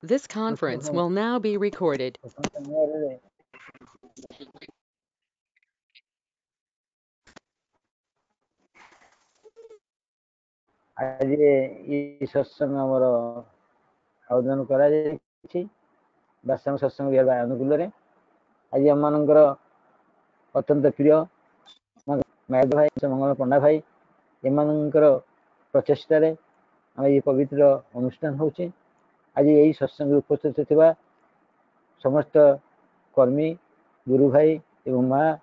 This conference will now be recorded. आज ये सत्संग आमर आयोजन करसंग सत्संग विभाग अनुकूल आज आम मानकर अत्यंत प्रिय मैद भाई मंगल पंडा भाई एमानकर प्रचेष्टार आम ये पवित्र अनुष्ठान होचे। आज यही सत्संग उपस्थित थिबा समस्त कर्मी गुरु भाई एवं माँ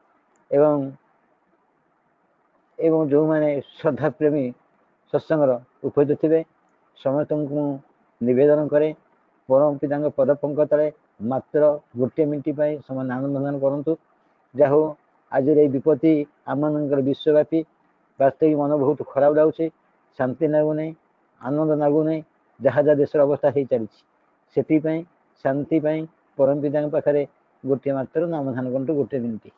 एवं जो माने श्रद्धा प्रेमी सत्संगर उपस्थित थे समस्त को निवेदन करे परम पिता पद पंक तले मात्र गोटे मिनिट समान आनंदन करूँ। जाहो आज विपत्ति आम विश्वव्यापी वास्तविक मन बहुत खराब लगुच शांति लगुना आनंद लगुना जहाँ जहाँ देश अवस्था हो चली से शांति परम पिता पाखे गोटे मात्र नाम ध्यान करूँ गोटे मिनिट।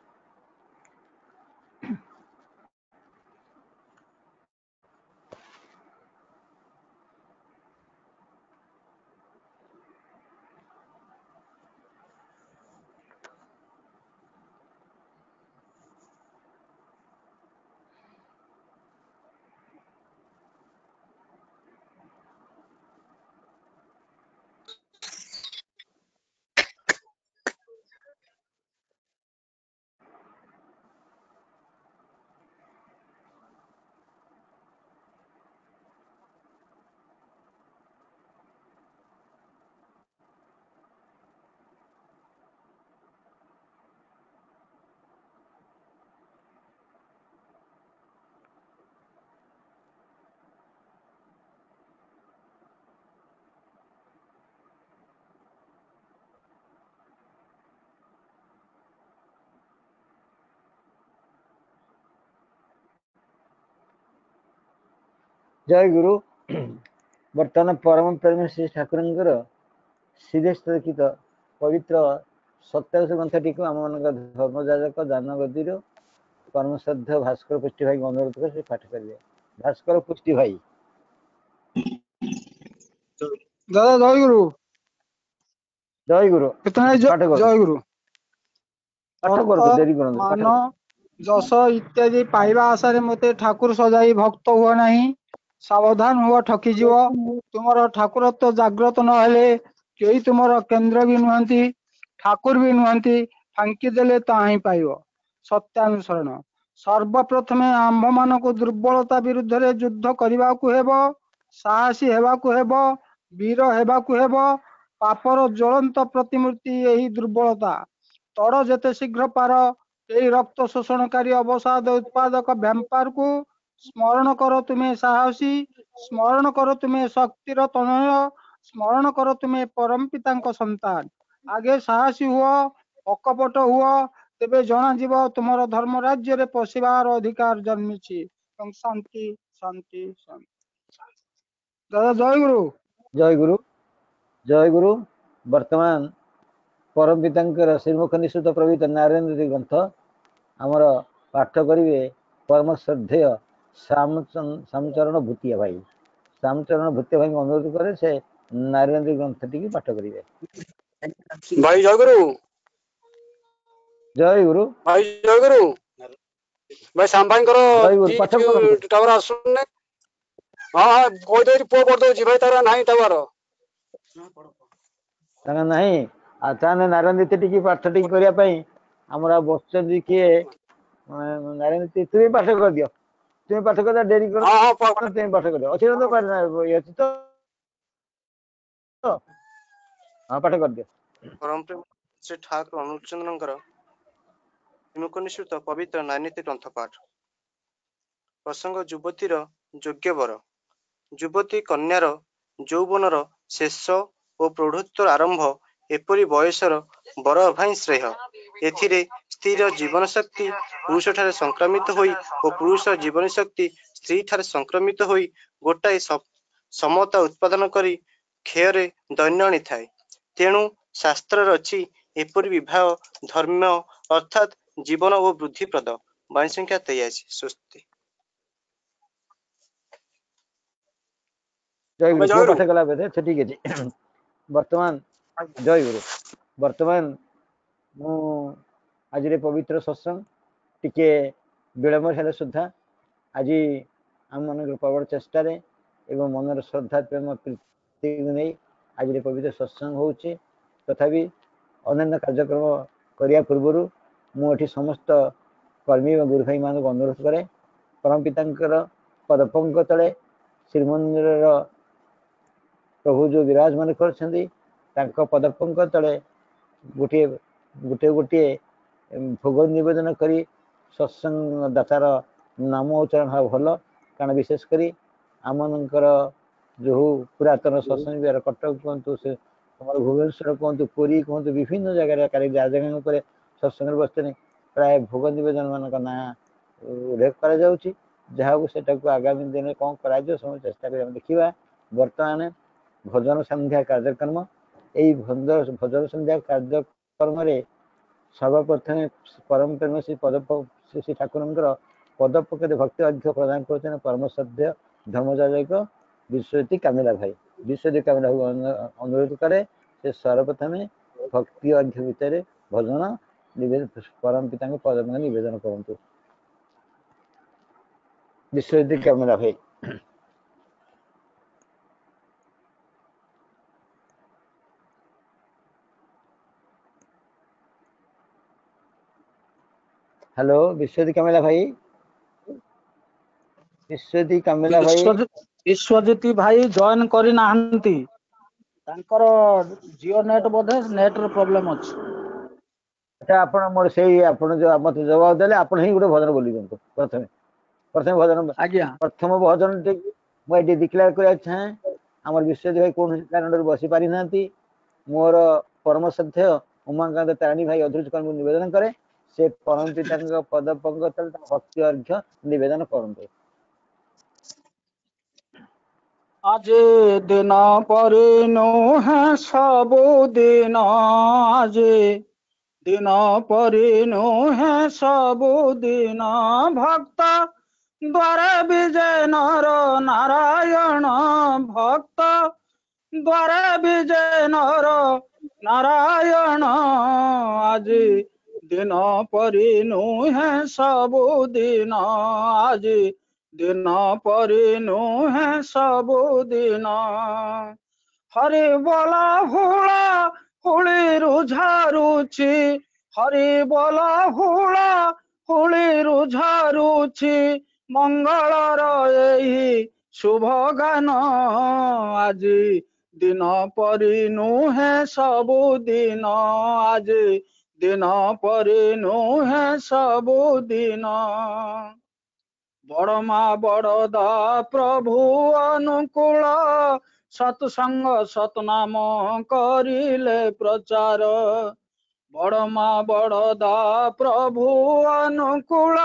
जय गुरु। बर्तमान परम प्रेम श्री ठाकुर श्रीदेश लिखित पवित्र 27 ग्रंथटी को आम मान धर्मजाजक दान गदी कर्मश्रद्धा भास्कर पुष्टि भाई अनुरोध कर पाठ करेंगे। भास्कर पुष्टि भाई। दादा जय गुरु। जय गुरु। जय गुरु। देरी मान जस इत्यादि पाइबा आशा मते ठाकुर सजाई भक्त हुआ नहीं। सावधान हुआ ठकी जीव। तुमर ठाकुरत्व जागृत न हेले केही तुमर केंद्र भी नुहंती ठाकुर भी नुहंती फांकी देले ताही पाइब। सत्यानुसरण सर्वप्रथमे आंभ मानक दुर्बलता विरुद्ध रे युद्ध करबाकू हेबो साहसी हेबाकू हेबो वीर हेबाकू हेबो। पापर ज्वलंत प्रतिमूर्ति यही दुर्बलता तड़ जेते शीघ्र पार यही रक्त शोषणकारी अवसाद उत्पादक भैंपार को स्मरण करो तुम्हें साहसी स्मरण करो तुम्हें शक्तिर तनय स्मरण करो तुम्हें परम पिता संतान। आगे साहसी हुआ अकपट हुआ तेबे जना जीव तुमर धर्म राज्य रे पशिबार अधिकार जन्मिछि। शांति शांति शांति। दादा जय गुरु। जय गुरु। जय गुरु। वर्तमान परम पिता श्रीमुख निश्चित प्रवृत्त नारायण ग्रंथ आमर पाठ करेंगे परम श्रद्धेय श्यामचरण भूतिया भाई। श्यामचरण भूतिया भाई अनुरोध करे से नारायण ग्रंथ टी पाठ करेंगे। भाई जय गुरु। जय गुरु। भाई जय गुरु। भाई श्याम भाई पाठ टावर आसुने। हाँ हाँ कोई दे पो कर दो जी भाई तारा नहीं टावर ताना नहीं आचार्य नारायण नीति टी पाठ टी करिया पई हमरा बच्चन किए नारायण नीति तुम पाठ कर दियो। तुम पाठ कर डेरी कर। हाँ हाँ तुम पाठ कर दियो अछि तो ये तो हां पाठ कर दियो। परम प्रेम श्री ठाकुर अनुचंद्रनकर विमुख निश्चित पवित्र नारायणीति ग्रंथ पाठ। प्रसंग युवतीर योग्य वर। युवती कन्यार यौवनर शेष और प्रौढ़त्वर आरंभ एपरी बयसर वर भाई श्रेय। एथिरे स्त्रीर जीवन शक्ति पुरुष ठारे संक्रमित होई और पुरुष जीवन शक्ति स्त्री ठारे संक्रमित होई गोटाए समता उत्पादन करी क्षୟରେ दैन्य आनिथाए। तेणु शास्त्र रची एपरी विवाह धर्म अर्थात जीवन और वृद्धिप्रद। वाणी संख्या 83। स्वस्ति। जय गुरु पाठ कला बेदे ठीक है। ବର୍ତ୍ତମାନ ଜୟ ଗୁରୁ। ବର୍ତ୍ତମାନ ମୁଁ ଆଜିର ପବିତ୍ର ସତ୍ସଙ୍ଗ ଟିକେ ବିଳମ୍ବ ହେଲେ ସୁଦ୍ଧା ଆଜି ଆମମାନଙ୍କର ପ୍ରବଳ ଚେଷ୍ଟାରେ ଏବଂ ମନର ଶ୍ରଦ୍ଧା ପ୍ରେମ ପ୍ରୀତିକୁ ନେଇ ଆଜିର ପବିତ୍ର ସତ୍ସଙ୍ଗ ହେଉଛି। ତଥାପି ଅନ୍ୟାନ୍ୟ କାର୍ଯ୍ୟକ୍ରମ କରିବା ପୂର୍ବରୁ ମୁଁ ଏଠି ସମସ୍ତ କର୍ମୀ ଏବଂ ଗୁରୁ ଭାଇମାନଙ୍କୁ ଅନୁରୋଧ କରେ, ପରମ ପିତାଙ୍କର ପଦପଙ୍କ ତଳେ ଶ୍ରୀମନ୍ଦିରର ପ୍ରଭୁ ଯେଉଁ ବିରାଜମାନ କରିଛନ୍ତି ତାଙ୍କ ପଦପଙ୍କ ତଳେ ଗୋଟିଏ ଗୋଟିଏ ଗୋଟିଏ ଭୋଗ ନିବେଦନ କରି ସତ୍ସଙ୍ଗ ଦାତାର ନାମ ଉଚ୍ଚାରଣ ହେବା ଭଲ। କାରଣ ବିଶେଷ କରି ଆମମାନଙ୍କର ଯେଉଁ ପୁରାତନ ସତ୍ସଙ୍ଗ ବିହାର କଟକ କୁହନ୍ତୁ, ସେ ଆମର ଭୁବନେଶ୍ୱର କୁହନ୍ତୁ, ପୁରୀ କୁହନ୍ତୁ, ବିଭିନ୍ନ ଜାଗାରେ ରାଜଗାଙ୍ଗ ଉପରେ ସତ୍ସଙ୍ଗରେ ବସିଛନ୍ତି, ପ୍ରାୟ ଭୋଗ ନିବେଦନ ମାନଙ୍କ ନାଁ ଉଲ୍ଲେଖ କରାଯାଉଛି। ଯାହାକୁ ସେଟାକୁ ଆଗାମୀ ଦିନରେ କ'ଣ କରାଯିବ ସବୁ ଚେଷ୍ଟା କରି ଆମେ ଦେଖିବା। ବର୍ତ୍ତମାନ ଭଜନ ସନ୍ଧ୍ୟା କାର୍ଯ୍ୟକ୍ରମ, ଏଇ ଭଜନ ସନ୍ଧ୍ୟା କାର୍ଯ୍ୟକ୍ରମରେ ସର୍ବପ୍ରଥମେ ପରମ ପ୍ରେମ ଶ୍ରୀ ଠାକୁରଙ୍କର ପଦପକରେ ଭକ୍ତି ଅର୍ଘ୍ୟ ପ୍ରଦାନ କରୁଛନ୍ତି ପରମ ଶ୍ରଦ୍ଧେୟ ଧର୍ମଯାଜକ ବିଶ୍ୱଜିତ କାମିଲା ଭାଇ। ବିଶ୍ୱଜିତ କାମିଲା ଭାଇ ଅନୁରୋଧ କରେ ସେ ସର୍ବପ୍ରଥମେ ଭକ୍ତି ଅର୍ଘ୍ୟ ଭିତରେ ଭଜନ ପରମ ପିତାଙ୍କ ପଦପଙ୍କ ନିବେଦନ କରନ୍ତୁ। ବିଶ୍ୱଜିତ କାମିଲା ଭାଇ। ହ୍ୟାଲୋ, ବିଶ୍ୱଜିତ କାମିଲା ଭାଇ। ବିଶ୍ୱଜିତ କାମିଲା ଭାଇ। ବିଶ୍ୱଜିତ ଭାଇ ଜଏନ କରିନାହାନ୍ତି, ତାଙ୍କର ଜିଓ ନେଟ୍ ବୋଧେ ନେଟର ପ୍ରୋବ୍ଲେମ ଅଛି। ଆଚ୍ଛା, ଆପଣ ମୋର ସେଇ ଆପଣ ଯୋଉ ମତେ ଜବାବ ଦେଲେ ଆପଣ ହିଁ ଗୋଟେ ଭଜନ ବୋଲି ଦିଅନ୍ତୁ। ପ୍ରଥମେ ଭଜନ, ଆଜ୍ଞା ପ୍ରଥମ ଭଜନଟି ମୁଁ ଏଠି ଡିକ୍ଲେୟାର କରିବାକୁ ଚାହେଁ। ଆମର ବିଶ୍ୱଜିତ ଭାଇ କୌଣସି କାରଣରୁ ବସି ପାରିନାହାନ୍ତି। ମୋର ପରମ ଶ୍ରଦ୍ଧେୟ ଉମାକାନ୍ତ ତାରିଣୀ ଭାଇ ଅଧୃତ କର୍ମକୁ ନିବେଦନ କରେ ସେ ପରମ ପିତାଙ୍କ ପଦପଙ୍କ ତଳେ ଭକ୍ତି ଅର୍ଘ୍ୟ ନିବେଦନ କରନ୍ତୁ। ଆଜି ଦିନ ପରି ନୁହେଁ ସବୁଦିନ, ଆଜି ଦିନ ପରି ନୁହେଁ ସବୁଦିନ, ଭକ୍ତ ଦ୍ୱାରେ ବିଜେ ନର ନାରାୟଣ, ଭକ୍ତ ଦ୍ୱାରେ ବିଜେ ନର ନାରାୟଣ, ଆଜି ଦିନ ପରି ନୁହେଁ ସବୁଦିନ, ଆଜି ଦିନ ପରି ନୁହେଁ ସବୁଦିନ। ହରି ବୋଲ ହୁଳ ହୁଳିରୁ ଝାରୁଛି, ହରି ବୋଲ ହୁଳ ହୁଳିରୁ ଝାରୁଛି, ମଙ୍ଗଳର ଏହି ଶୁଭ ଗାନ, ଆଜି ଦିନ ପରି ନୁହେଁ ସବୁଦିନ, ଆଜି ଦିନ ପରି ନୁହେଁ ସବୁଦିନ। ବଡ଼ ମା ବଡ଼ଦା ପ୍ରଭୁ ଅନୁକୂଳ, ସତ୍ସଙ୍ଗ ସତନାମ କରିଲେ ପ୍ରଚାର, ବଡ଼ ମା ବଡ଼ଦା ପ୍ରଭୁ ଅନୁକୂଳ,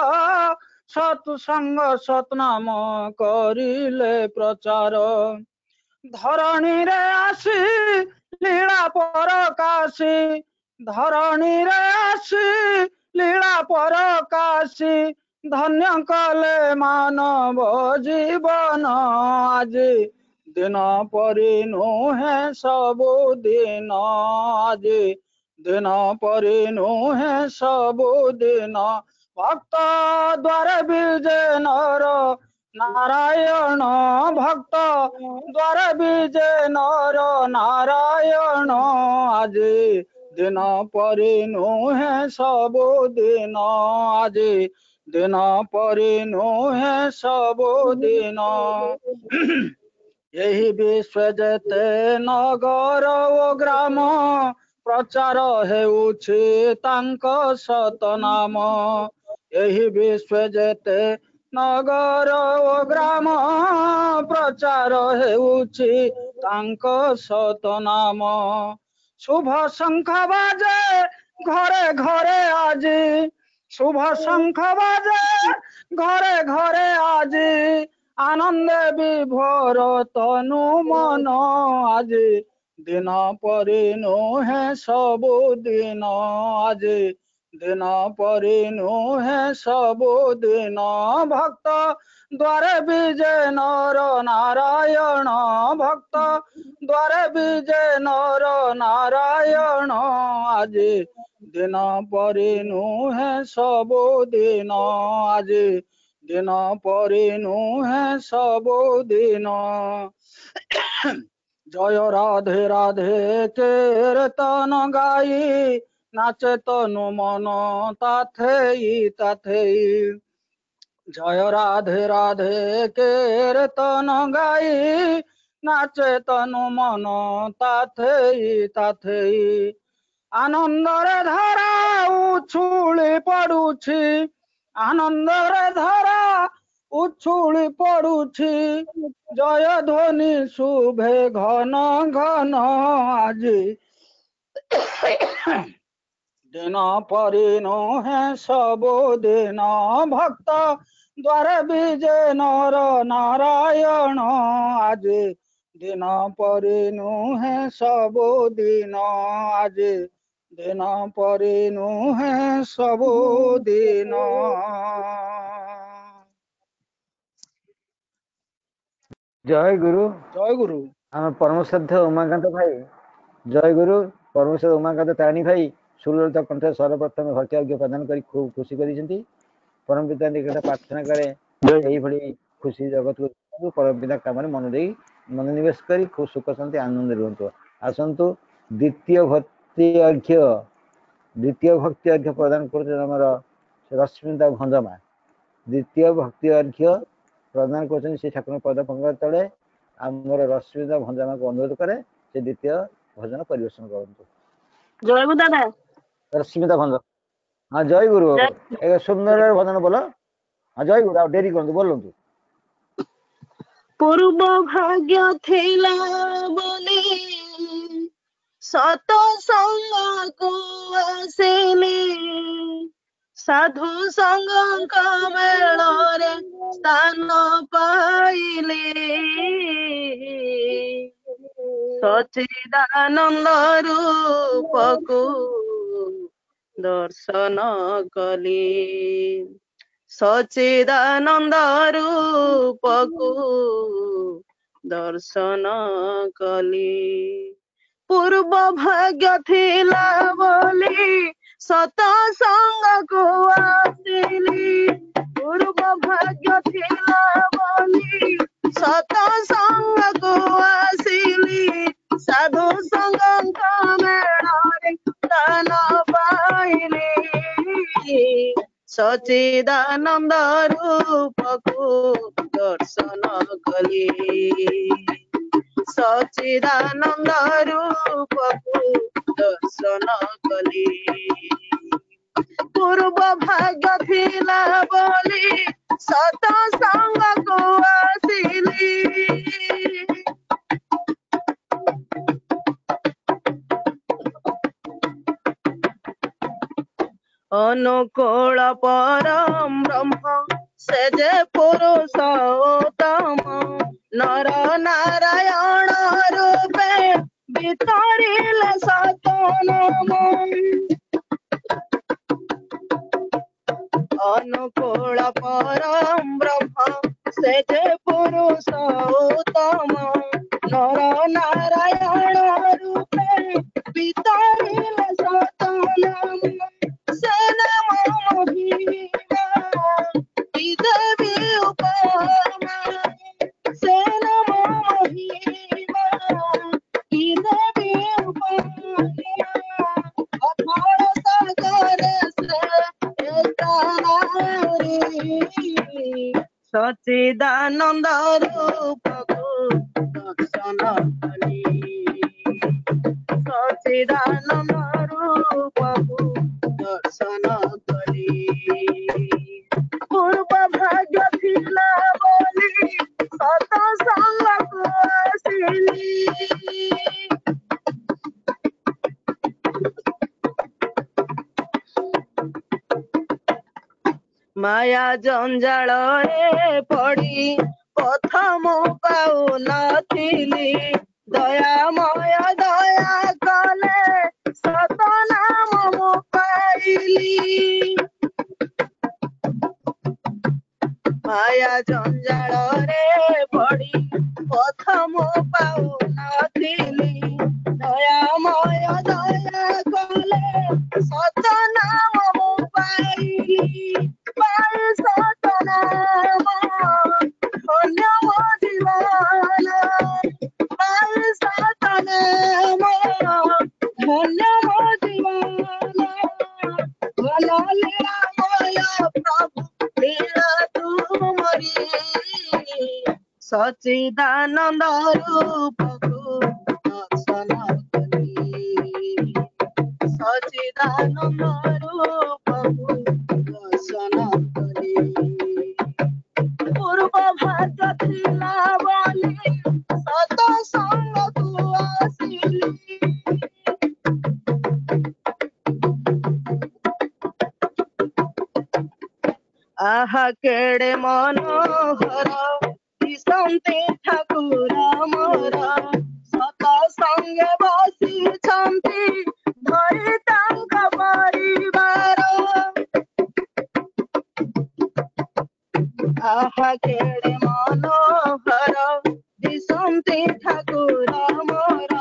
ସତ୍ସଙ୍ଗ ସତନାମ କରିଲେ ପ୍ରଚାର, ଧରଣୀରେ ଆସି ଲୀଳା ପରକାଶୀ, ଧରଣୀରେ ଆସି ଲୀଳା ପରକାଶୀ, ଧନ୍ୟ କଲେ ମାନବ ଜୀବନ, ଆଜି ଦିନ ପରି ନୁହେଁ ସବୁଦିନ, ଆଜି ଦିନ ପରି ନୁହେଁ ସବୁଦିନ, ଭକ୍ତ ଦ୍ୱାରେ ବିଜେ ନର ନାରାୟଣ, ଭକ୍ତ ଦ୍ୱାରେ ବିଜେ ନର ନାରାୟଣ, ଆଜି ଦିନ ପରି ନୁହେଁ ସବୁଦିନ, ଆଜି ଦିନ ପରି ନୁହେଁ ସବୁଦିନ। ଏହି ବିଶ୍ୱ ଯେତେ ନଗର ଓ ଗ୍ରାମ, ପ୍ରଚାର ହେଉଛି ତାଙ୍କ ସତନାମ, ଏହି ବିଶ୍ୱ ଯେତେ ନଗର ଓ ଗ୍ରାମ, ପ୍ରଚାର ହେଉଛି ତାଙ୍କ ସତନାମ, ଶୁଭ ଶଙ୍ଖ ବାଜେ ଘରେ ଘରେ ଆଜି, ଶୁଭ ଶଙ୍ଖ ବାଜେ ଘରେ ଘରେ ଆଜି, ଆନନ୍ଦେ ବିଭୋର ତନୁ ମନ, ଆଜି ଦିନ ପରି ନୁହେଁ ସବୁଦିନ, ଆଜି दिन परि नुहे सबुदिन भक्त द्वारे विजय नर नारायण भक्त द्वारे विजय नर नारायण আজি दिन परि नुहे सबुदिन আজি दिन परि नुहे सबुदिन जय राधे राधे कीर्तन गाई नाचे तनु मन ताथेई ताथेई जय राधे राधे कीर्तन गाई नाचे तनु मन ताथेई ताथेई आनंदरे धारा उछुली पड़ुछि आनंदरे धारा उछुली पड़ुछि जय ध्वनि शुभे घन घन আজি दिन परि नुहे सबुदिन भक्त द्वारे विजय नर नारायण আজি दिन परि नुहे सबुदिन আজি दिन परि नुहे सबुदिन जय गुरु जय गुरु आम परम श्रद्धा उमाकांत भाई जय गुरु परमेश्वर उमाकांत तारिणी भाई सुललित कंठ सर्वप्रथम भक्ति आज्ञा प्रदान कर खूब खुशी कर परम पिता निकट प्रार्थना करे यही खुशी जगत को परम पिता काम मन दे मनोनिवेश कर खूब सुख शांति आनंद रुहतु आसतु द्वितीय भक्ति अर्घ्य प्रदान कर रश्मिता भंजमा द्वितीय भक्ति अर्घ्य प्रदान कर ठाकुर पद पंकज तले आमर रश्मिता भंजमा को अनुरोध करे से द्वितीय भजन परिवेशन करते जय गुरु दादा रश्मिता भंज हाँ जय गुरु एक सुंदर भजन बोलो हाँ जय गुरु आप डेरी करते बोलु पूर्व भाग्य थिला बोली सत संग को आसिले साधु संग मेଳରେ स्थान पाइले सच्चिदानंद रूप को दर्शन कली सच्चिदानंद रूप को दर्शन कली पूर्व भाग्य थिला बोली सत संग को आसिली पूर्व भाग्य थिला बोली सत संग को आसिली साधु संग मेଳରେ स्थान पाइली सच्चिदानंद रूप को दर्शन कली सच्चिदानंद रूप को दर्शन कली पूर्व भाग्य थिला बोली सत संग को आसिली अनुकूल परम ब्रह्म से जे पुरुषोत्तम नर नारायण रूपे वितरिल सतनाम अनुकूल परम ब्रह्म से जे पुरुषोत्तम नर नारायण रूपे वितरिल सतनाम से नमो भीमा देवी उपमा से नमो भीमा देवी उपमा अथार सागर से सच्चिदानंद रूप को दर्शन कली सच्चिदानंद रूप को दर्शन कली पूर्व भाग्य थिला बोली सत संग को आसिली माया जंजाल पड़ी पथ मु पाऊ नथिली दयामय दया कले सत नाम मु पाइली ମାୟା ଜଞ୍ଜାଳରେ ପଡ଼ି ପଥ ମୁଁ ପାଉନଥିଲି ଦୟାମୟ ଦୟା କଲେ ସତ ନାମ ମୁଁ ପାଇଲି ସତ ନାମ ଧନ୍ୟ ମୋ ଜୀବନ ସତ ନାମ ଧନ୍ୟ ମୋ ଜୀବନ ଭଲ ଲୀଳାମୟ ପ୍ରଭୁ ଲୀଳା ତୁମରି ସଚିଦାନନ୍ଦ ରୂପକୁ ଦର୍ଶନ କଲି ସଚିଦାନନ୍ଦ ରୂପକୁ ଦର୍ଶନ କଲି ପୂର୍ବ ଭାଗ୍ୟ ଥିଲା ବୋଲି ସତ ସଙ୍ଗକୁ ଆସିଲି ଆହା କେଡ଼େ ମନୋହର ଦିଶନ୍ତି ଠାକୁର ମୋର ସତ ସଙ୍ଗେ ବସିଛନ୍ତି ଧରି ତାଙ୍କ ପରିବାର ଆହା କେଡ଼େ ମନୋହର ଦିଶନ୍ତି ଠାକୁର ମୋର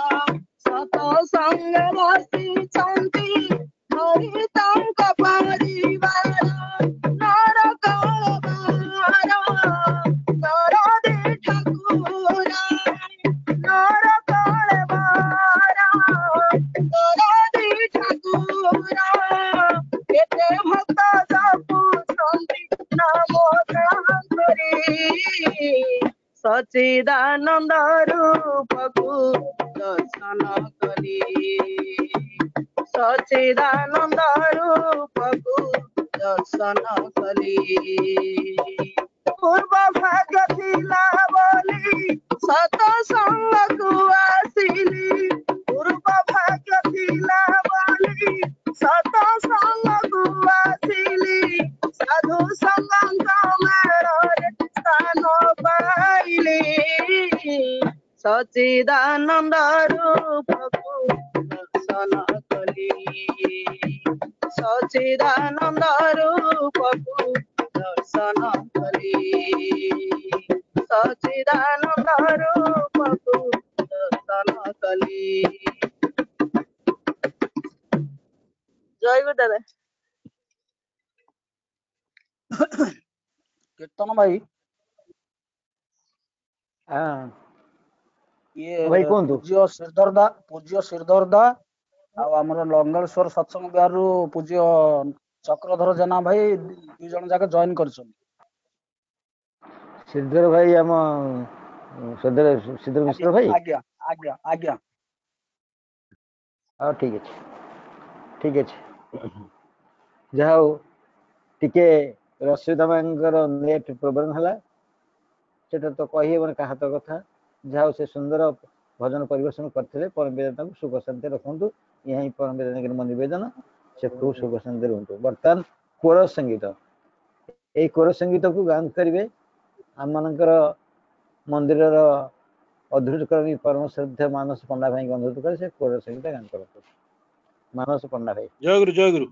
ସତ ସଙ୍ଗେ ବସିଛନ୍ତି ଧରି ତାଙ୍କ ପରିବାର ନର କଳବାର ନରଦେ ଠାକୁର ନର କଳବାର ନରଦେ ଠାକୁର କେତେ ଭକ୍ତ ଜପୁଛନ୍ତି ନାମ ତାଙ୍କରି ସଚିଦାନନ୍ଦ ରୂପକୁ ଦର୍ଶନ କଲି ସଚିଦାନନ୍ଦ ରୂପକୁ ଦର୍ଶନ କଲି ପୂର୍ବ ଭାଗ୍ୟ ଥିଲା ବୋଲି ସତ ସଙ୍ଗକୁ ଆସିଲି ପୂର୍ବ ଭାଗ୍ୟ ଥିଲା ବୋଲି ସତ ସଙ୍ଗକୁ ଆସିଲି ସାଧୁ ସଙ୍ଗଙ୍କ ମେଳରେ ସ୍ଥାନ ପାଇଲି ସଚିଦାନନ୍ଦ ରୂପକୁ ଦର୍ଶନ କଲି ସଚିଦାନନ୍ଦ ରୂପକୁ ଦର୍ଶନ କଲି ସଚିଦାନନ୍ଦ ରୂପକୁ ଦର୍ଶନ କଲି ଜୟ ଗୁରୁ ଦାଦା କୀର୍ତ୍ତନ ଭାଇ ହଁ ଇଏ ଭାଇ କୁହନ୍ତୁ। ପୂଜ୍ୟ ଶ୍ରୀଧର ଦା ଆଉ ଆମର ଲଙ୍ଗଳେଶ୍ୱର ସତ୍ସଙ୍ଗ ବିହାରରୁ ପୂଜ୍ୟ ଚକ୍ରଧର ଜେନା ଭାଇ ଦୁଇ ଜଣ ଯାକ ଜଏନ କରିଛନ୍ତି ଶ୍ରୀଧର ଭାଇ ଆମ ଶ୍ରୀଧର ମିଶ୍ର ଭାଇ ଆଜ୍ଞା ଆଜ୍ଞା ଆଜ୍ଞା ହଉ ଠିକ ଅଛି ଯାହା ହଉ ଟିକେ ରଶ୍ମିତା ମାଙ୍କର ନେଟ୍ ପ୍ରୋବ୍ଲେମ ହେଲା ସେଟା ତ କହିହେବନି କାହା ହାତ କଥା ଯାହା ହଉ ସେ ସୁନ୍ଦର ଭଜନ ପରିବେଷଣ କରିଥିଲେ ପରମ ବେଦାନ୍ତଙ୍କୁ ସୁଖ ଶାନ୍ତି ରଖନ୍ତୁ ଏହା ହିଁ ପରମ ବେଦାନ୍ତ ମୋ ନିବେଦନ ସେ ଖୁବ ସୁଖ ଶାନ୍ତି ରୁହନ୍ତୁ ବର୍ତ୍ତମାନ କୋର ସଙ୍ଗୀତ ଏଇ କୋର ସଙ୍ଗୀତକୁ ଗାନ କରିବେ ଆମମାନଙ୍କର ମନ୍ଦିରର ଅଧୃତକର୍ମୀ ପରମ ଶ୍ରଦ୍ଧା ମାନସ ପଣ୍ଡା ଭାଇଙ୍କୁ ଅନୁରୋଧ କରି ସେ କୋର ସଙ୍ଗୀତ ଗାନ କରନ୍ତୁ ମାନସ ପଣ୍ଡା ଭାଇ ଜୟ ଗୁରୁ ଜୟ ଗୁରୁ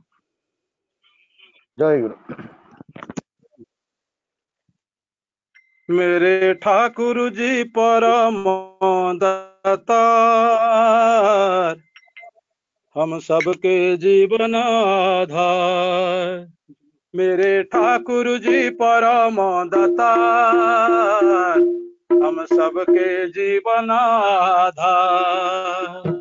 ଜୟ ଗୁରୁ मेरे ठाकुर जी परम दातार हम सबके जीवन आधार मेरे ठाकुर जी परम दातार हम सबके जीवन आधार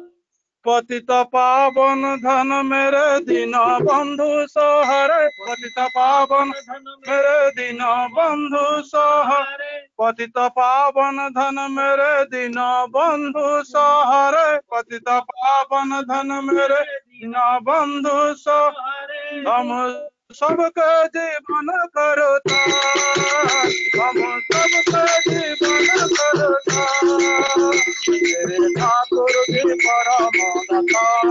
पतित पावन धन मेरे दीन बंधु सहारे पतित पावन धन मेरे दीन बंधु सहारे पतित पावन धन मेरे दीन बंधु सहारे पतित पावन धन मेरे दीन बंधु सहारे हम सबके जीवन करता हम सबके जीवन करता मेरे ठाकुर जी परम दातार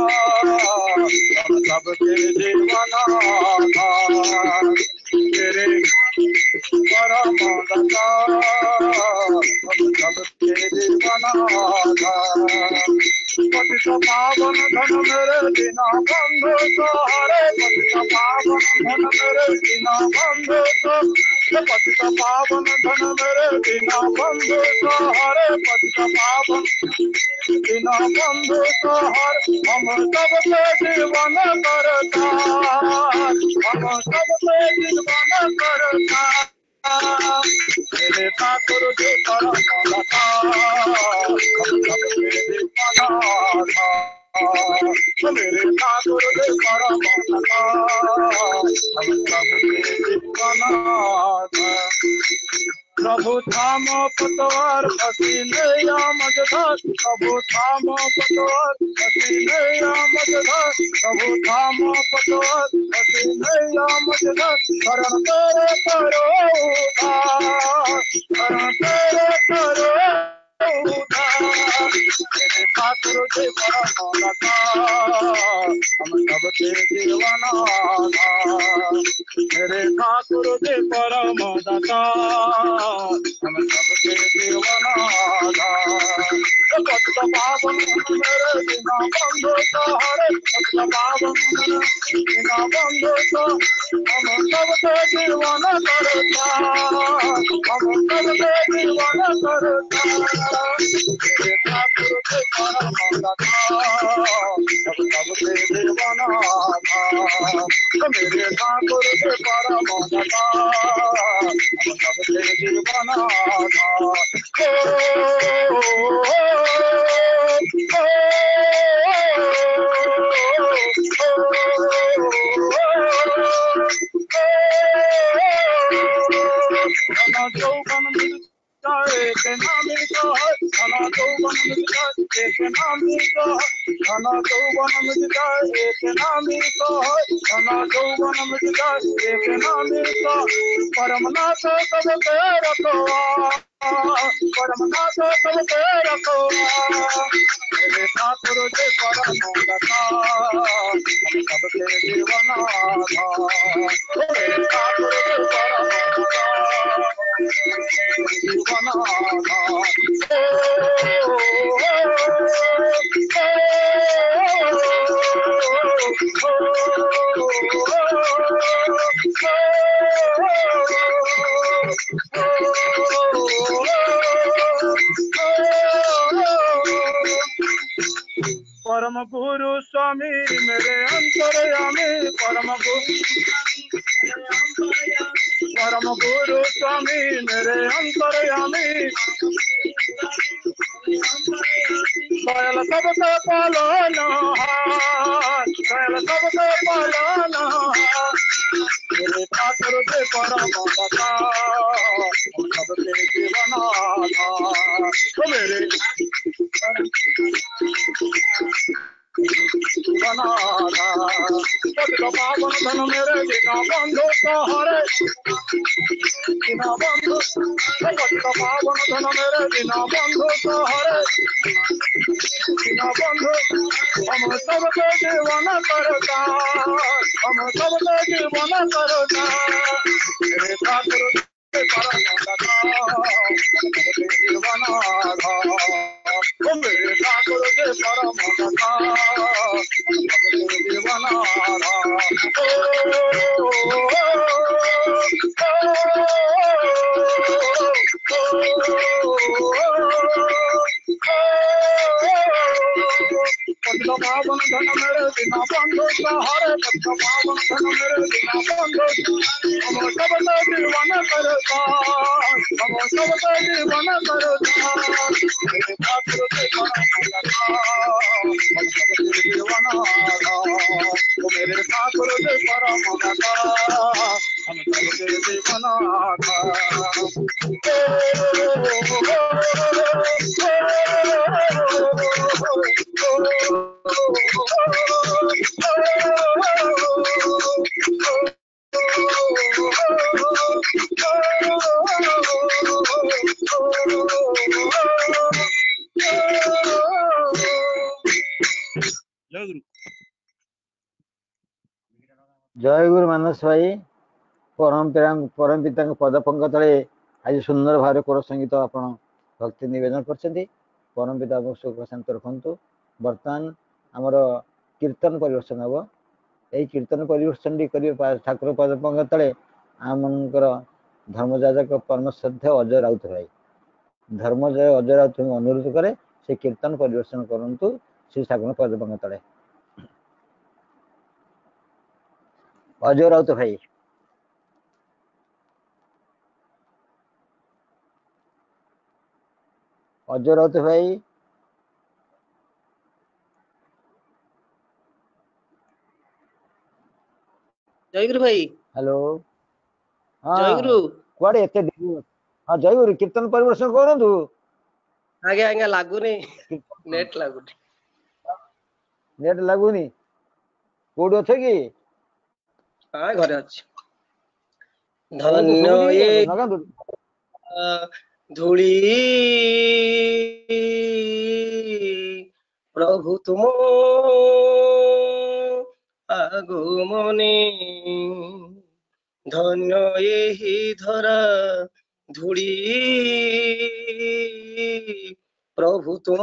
हम सबके जीवन आधार मेरे परम दातार हम सबके जीवन आधार पतित पावन धन मेरे दीना बंधु सहारे पतित पावन धन मेरे दीना बंधु पतित पावन धन मेरे दीना बंधु सहारे पतित पावन दीना बंधु सहारे हम सबके जीवन करता हम सबके जीवन करता मेरे ठाकुर जी परम लता हम सबके जीवन मेरे ठाकुर जी परम लता हम सबके जीवन प्रभु थाम पतवार पसीने मजधार प्रभु थाम पतवार पसीने मजधार प्रभु थाम पतवार पसीने मजधार शरण तेरे करो उद्धार शरण तेरे करो उद्धार मेरे ठाकुर जी परम लता हम सबके जीवन मेरे ठाकुर जी परम दाता हम सबके जीवन पतित पावन मेरे बिना बंधु सहारे पतित पावन बिना बंधु हम सबके जीवन करता हम सबके जीवन करता मेरे ठाकुर जी परम दाता हम सबके जीवन मेरे ठाकुर जी परम दाता हम सबके जीवन जौवन एक नामी घना जौवन एक नामी घना जौवन एक नामी घना जौवन एक नामी परमनाथ सबके रखवा परमनाथ सबके रखवा मेरे ठाकुर जी परम लता हम सबके जीवन मेरे ठाकुर जी परम जीवन परम गुरु स्वामी मेरे अंतर्यामी परम गुरु स्वामी मेरे अंतर्यामी दयाल सबके पालना दयाल सबके पालना मेरे ठाकुर जी परम दाता हम सबके जीवन मेरे पतित पावन धन मेरे बिना बंधु सहारे बिना बंधु पतित पावन धन मेरे बिना बंधु सहारे बिना बंधु हम सबके जीवन करता हम सबके जीवन करता मेरे ठाकुर परम लता जीवन मेरे ठाकुर जी परम लता जीवन पतित पावन धन मेरे बिना बंधु सहारे पतित पावन धन मेरे बिना बंधु हम सबके जीवन करता हम सबके जीवन करता मेरे ठाकुर जी परम लता हम सबके जीवन मेरे ठाकुर जी परम लता हम सबके जीवन जय गुरु मानस भाई परम पिता पद पंक तले आज सुंदर भाव कोर संगीत आपण भक्ति निवेदन कर परम पिता सुख शांत रखु बर्तमान आमर कीर्तन परिवर्तन हम यही कीर्तन परिवर्तन ठाकुर पद पंक तले आम ধর্মযাজক পরম শ্রদ্ধেয় অଜୟ রাউତ ଭାଇ। ଧର୍ମଜୟ ଅଜୟ ରାଉତଙ୍କୁ ଅନୁରୋଧ କରେ ସେ କୀର୍ତ୍ତନ ପରିବେଷଣ କରନ୍ତୁ ଶ୍ରୀ ଠାକୁର ପଦପଙ୍କ ତଳେ। ଅଜୟ ରାଉତ ଭାଇ। ଅଜୟ ରାଉତ ଭାଇ। ଜୟଗୁରୁ ଭାଇ। ହ୍ୟାଲୋ। ଜୟଗୁରୁ। କୁଆଡେ ଏତେ ଡେରି? ହଁ ଜୟଗୁରୁ, କୀର୍ତ୍ତନ ପରିବେଷଣ କରନ୍ତୁ। ଆଜ୍ଞା ଆଜ୍ଞା, ଲାଗୁନି, ନେଟ ଲାଗୁନି। ନେଟ ଲାଗୁନି? କୋଉଠି ଅଛ କି? ହଁ ଘରେ ଅଛି। ଧନ୍ୟ ଏ ଧୂଳି ପ୍ରଭୁ ତୁମ ଆଗମନେ, ଧନ୍ୟ ଏହି ଧରା ଧୂଳି ପ୍ରଭୁ ତୁମ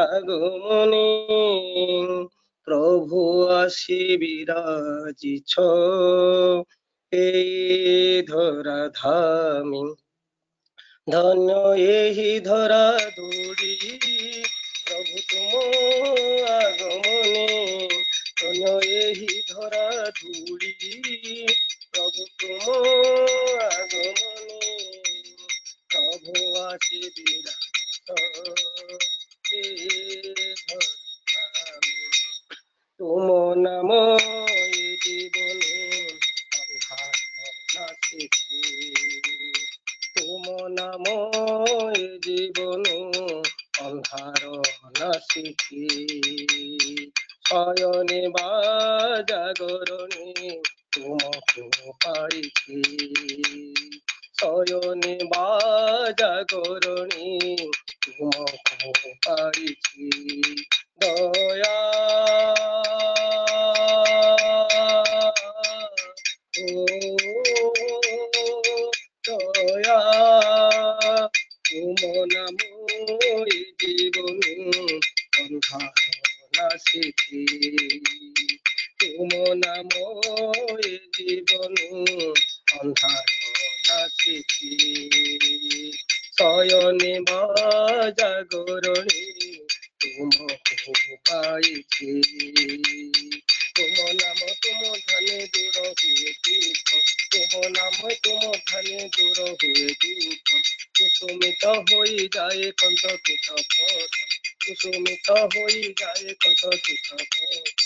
ଆଗମନେ, প্রভু আসি বিরাজিছ এই ধরা ধামে, ধন্য এই ধরা ধূলি প্রভু তুম আগমনে, ধন্য এই ধরা ধূলি প্রভু তুম আগমনে, প্রভু আসি বিরাজিছ এই ধরা ধামে, তুম নাম জীবন অন্ধার নাচিছি, তুম নাম জীবন অন্ধার নাচিছি, শয়নে বা জাগরণে তুমকু পাইছি, শয়নে বা জাগরণে তুমকু পাইছি, দয়া দয়া তুম নাম জীবন অন্ধার নাচিছি, তুম নাম জীবন অন্ধার নাচিছি, শয়নে বা জাগরণে তুমকু পাইছি, তুম নাম তুম ধনে দূর হুয়ে দুঃখ, তুম নাম তুম ধনে দূর হুয়ে দুঃখ, কুসুমিত হই যায় কণ্ঠকিত পথ, কুসুমিত হই যায় কণ্ঠকিত পথ,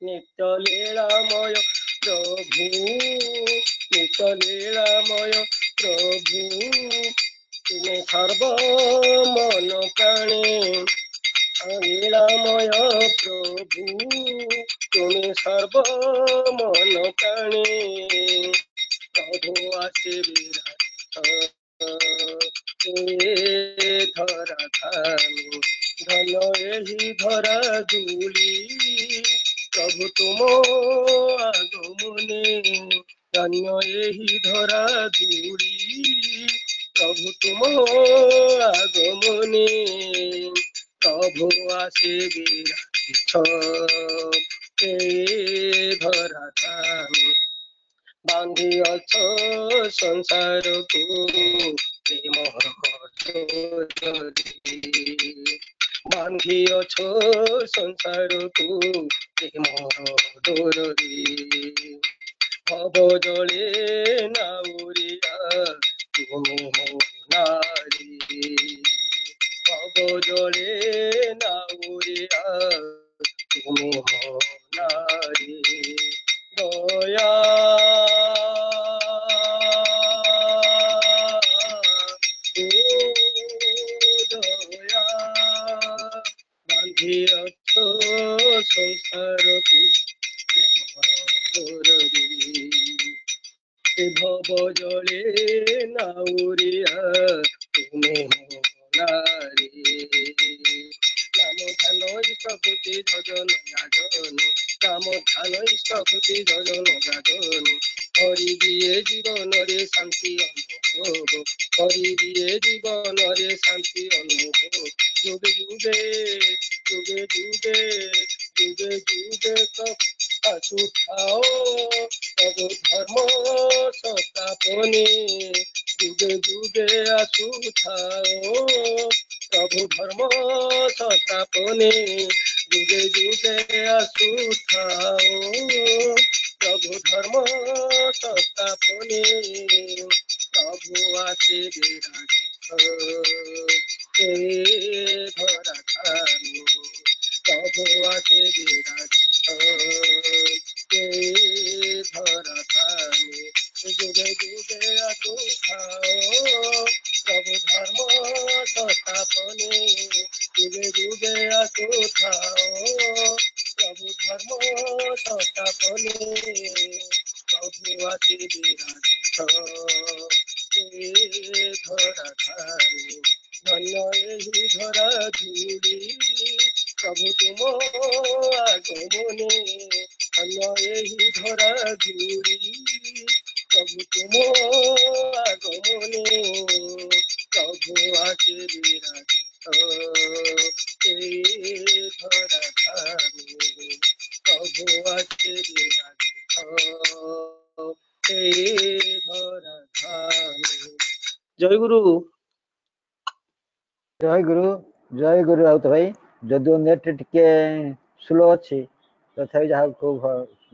নিত্য লীলাময় প্রভু, নিত্য লীলাময় প্রভু, তুমি সর্ব মন প্রাণে, লীলাময় প্রভু তুমি সর্ব মন প্রাণে, প্রভু আসে বিরাজিত ধরা ধামে, ধন্য এই ধরা ধূলি প্রভু তুম আগমনে, ধন্য এই ধরা ধূলি প্রভু তুম আগমনে, প্রভু আসে বিরাজিছ ধরা ধামে, বান্ধিଅଛ ସଂସାରକୁ ପ୍ରେମର ଡୋରରେ, ବାନ୍ଧିଅଛ ସଂସାରକୁ ପ୍ରେମର ଡୋରରେ, ভব জলে নাউরিয়া তুমি হো নারী, ভব জলে নাউরিয়া তুমি হো নারী, দয়া দয়া বান্ধিଅছ সংসারକୁ ভব জলে নাউরিয়া তুমি হো নারী, নাম ধান ইষ্টভূতি যজন গাজন, নাম ধান ইষ্টভূতি যজন গাজন, হরি দিয়ে জীবନରେ শান্তি অনুভব, হরি দিয়ে জীবନରେ শান্তি অনুভব, যুগে যুগে যুগে যুগে যুগে যুগে ଆସୁଥାଅ ପ୍ରଭୁ ଧର୍ମ ସଂସ୍ଥାପନେ ଯୁଗେ ଯୁଗେ ଆସୁଥାଅ ପ୍ରଭୁ ଧର୍ମ ସଂସ୍ଥାପନେ ଯୁଗେ ଯୁଗେ ଆସୁଥାଅ ପ୍ରଭୁ ଧର୍ମ ସଂସ୍ଥାପନେ ପ୍ରଭୁ ଆସିବେ ରାଜିତ ଏ ଧରା ଧାମି ପ୍ରଭୁ ଆସିବେ ରାଜିତ ଏ ଧରା ଧାମି ଯୁଗେ ଯୁଗେ ଆସୁଥାଅ ପ୍ରଭୁ ଧର୍ମ ସଂସ୍ଥାପନେ ଯୁଗେ ଯୁଗେ ଆସୁଥାଅ ପ୍ରଭୁ ଧର୍ମ ସଂସ୍ଥାପନେ ପ୍ରଭୁ ଆସିବେ ରାଜିତ ଏ ଧରା ଧାମି ଧନ୍ୟ ଏହି ଧରା ଧୂଳି ପ୍ରଭୁ ତୁମ আগমনে ଧନ୍ୟ ଏହି ଧରା ଧୂଳି ପ୍ରଭୁ ତୁମ আগমনে ପ୍ରଭୁ ଆସିବେ ରାଜିତ ଏ ଧରା ଧାମି ପ୍ରଭୁ ଆସିବେ ରାଜିତ ଏ ଧରା ଧାମି ଜୟ ଗୁରୁ ଜୟ ଗୁରୁ ରାଉତ ଭାଇ। ଯଦିଓ ନେଟ୍ ଟିକେ ସ୍ଲୋ ଅଛି ତଥାପି ଯାହା ଖୁବ୍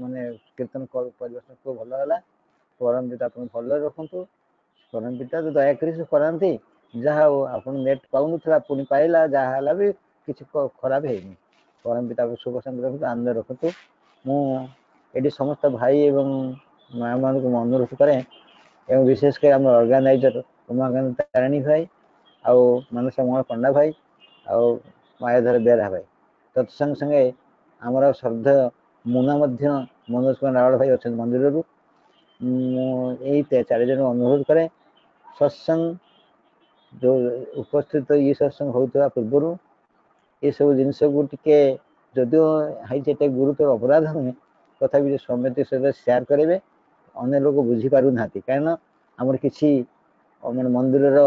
ମାନେ କୀର୍ତ୍ତନ ପରିବେଷଣ ଖୁବ୍ ଭଲ ହେଲା। ପରମ ପିତା ଆପଣ ଭଲରେ ରଖନ୍ତୁ। ପରମ ପିତା ତ ଦୟାକରି ସେ କରାନ୍ତି। ଯାହା ହଉ ଆପଣ ନେଟ୍ ପାଉନଥିଲା ପୁଣି ପାଇଲା, ଯାହା ହେଲା ବି କିଛି ଖରାପ ହେଇନି। ପରମ ପିତାକୁ ଶୁଭ ଶାନ୍ତି ରଖନ୍ତୁ, ଆନନ୍ଦ ରଖନ୍ତୁ। ମୁଁ ଏଠି ସମସ୍ତ ଭାଇ ଏବଂ ମା ମାନଙ୍କୁ ମୁଁ ଅନୁରୋଧ କରେ, ଏବଂ ବିଶେଷ କରି ଆମର ଅର୍ଗାନାଇଜର ଉମାକାନ୍ତ ତାରିଣୀ ଭାଇ ଆଉ ମାନସ ମୋହନ ପଣ୍ଡା ଭାଇ ଆଉ ମାୟାଧର ବେହେରା ଭାଇ, ତତ୍ସଙ୍ଗେ ସଙ୍ଗେ ଆମର ଶ୍ରଦ୍ଧେୟ ମୁନା ମଧ୍ୟ ମନୋଜ କୁମାର ରାଉଳ ଭାଇ ଅଛନ୍ତି ମନ୍ଦିରରୁ। ମୁଁ ଏଇ 4 ଜଣଙ୍କୁ ଅନୁରୋଧ କରେ, ସତ୍ସଙ୍ଗ ଯେଉଁ ଉପସ୍ଥିତ ଇଏ ସତ୍ସଙ୍ଗ ହେଉଥିବା ପୂର୍ବରୁ ଏସବୁ ଜିନିଷକୁ ଟିକେ ଯଦିଓ ହେଇଛି ଏତେ ଗୁରୁତର ଅପରାଧ ନୁହେଁ, ତଥାପି ସମିତି ସହିତ ସେୟାର କରିବେ। ଅନ୍ୟ ଲୋକ ବୁଝିପାରୁନାହାନ୍ତି, କାରଣ ଆମର କିଛି ମାନେ ମନ୍ଦିରର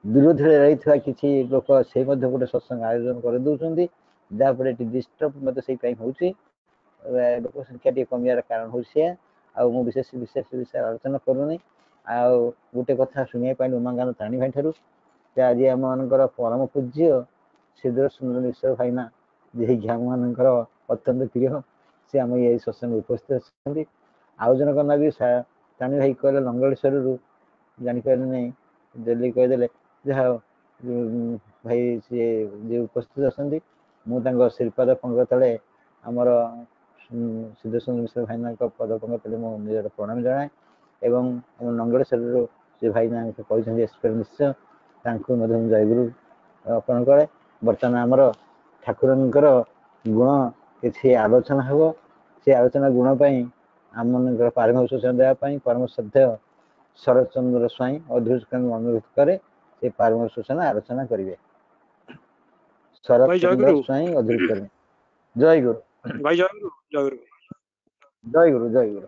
ବିରୋଧରେ ରହିଥିବା କିଛି ଲୋକ ସେ ମଧ୍ୟ ଗୋଟେ ସତ୍ସଙ୍ଗ ଆୟୋଜନ କରିଦେଉଛନ୍ତି, ଯାହାଫଳରେ ଏଠି ଡିଷ୍ଟର୍ବ ମଧ୍ୟ ସେଇପାଇଁ ହେଉଛି। ଲୋକ ସଂଖ୍ୟା ଟିକେ କମିବାର କାରଣ ହେଉଛି ସେୟା। ଆଉ ମୁଁ ବିଶେଷ ବିଷୟରେ ଆଲୋଚନା କରୁନି। ଆଉ ଗୋଟେ କଥା ଶୁଣିବା ପାଇଁ ଉମାକାନ୍ତ ତାରିଣୀ ଭାଇ ଠାରୁ, ଯେ ଆଜି ଆମମାନଙ୍କର ପରମ ପୂଜ୍ୟ ଶ୍ରୀଧର ସୁନ୍ଦର ମିଶ୍ର ଭାଇନା, ଯିଏକି ଆମମାନଙ୍କର ଅତ୍ୟନ୍ତ ପ୍ରିୟ, ସେ ଆମ ଏଇ ସତ୍ସଙ୍ଗ ଉପସ୍ଥିତ ଅଛନ୍ତି। ଆଉ ଜଣଙ୍କ ନାଁ ବି ତାରିଣୀ ଭାଇ କହିଲେ ଲଙ୍ଗଳେଶ୍ୱରରୁ, ଜାଣିପାରିଲେ ନାହିଁ, ଜଲ୍ଦି କହିଦେଲେ। ଯାହା ଭାଇ ସିଏ ଯିଏ ଉପସ୍ଥିତ ଅଛନ୍ତି, ମୁଁ ତାଙ୍କ ଶ୍ରୀପାଦ ପଙ୍କ ତଳେ ଆମର ସିଦ୍ଧ ସୁନ୍ଦର ମିଶ୍ର ଭାଇନାଙ୍କ ପଦ ପଙ୍କ ତଳେ ମୁଁ ନିଜର ପ୍ରଣାମ ଜଣାଏ। ଏବଂ ଆମ ଲଙ୍ଗଳେଶ୍ୱରରୁ ସେ ଭାଇନା କହିଛନ୍ତି ଏସ୍ପିଆର୍ ମିଶ୍ର, ତାଙ୍କୁ ମଧ୍ୟ ମୁଁ ଜୟଗୁରୁ ଅର୍ପଣ କରେ। ବର୍ତ୍ତମାନ ଆମର ଠାକୁରଙ୍କର ଗୁଣ କିଛି ଆଲୋଚନା ହେବ। ସେ ଆଲୋଚନା ଗୁଣ ପାଇଁ ଆମମାନଙ୍କର ପାରମିକ ସୂଚନା ଦେବା ପାଇଁ ପରମ ଶ୍ରଦ୍ଧେୟ ଶରତ ଚନ୍ଦ୍ର ସ୍ୱାଇଁ ଅଧୀରଙ୍କୁ ଅନୁରୋଧ କରେ, ସେ ପାରମିକ ସୂଚନା ଆଲୋଚନା କରିବେ। ଶରତ ଭାଇ ଜୟ ଚନ୍ଦ୍ର ଗୁରୁ। ସ୍ୱାଇଁ ଅଧୀର କରିବେ। ଜୟ ଗୁରୁ ଭାଇ ଜୟ ଗୁରୁ, ଜୟ ଗୁରୁ। ଜୟ ଗୁରୁ, ଜୟ ଗୁରୁ।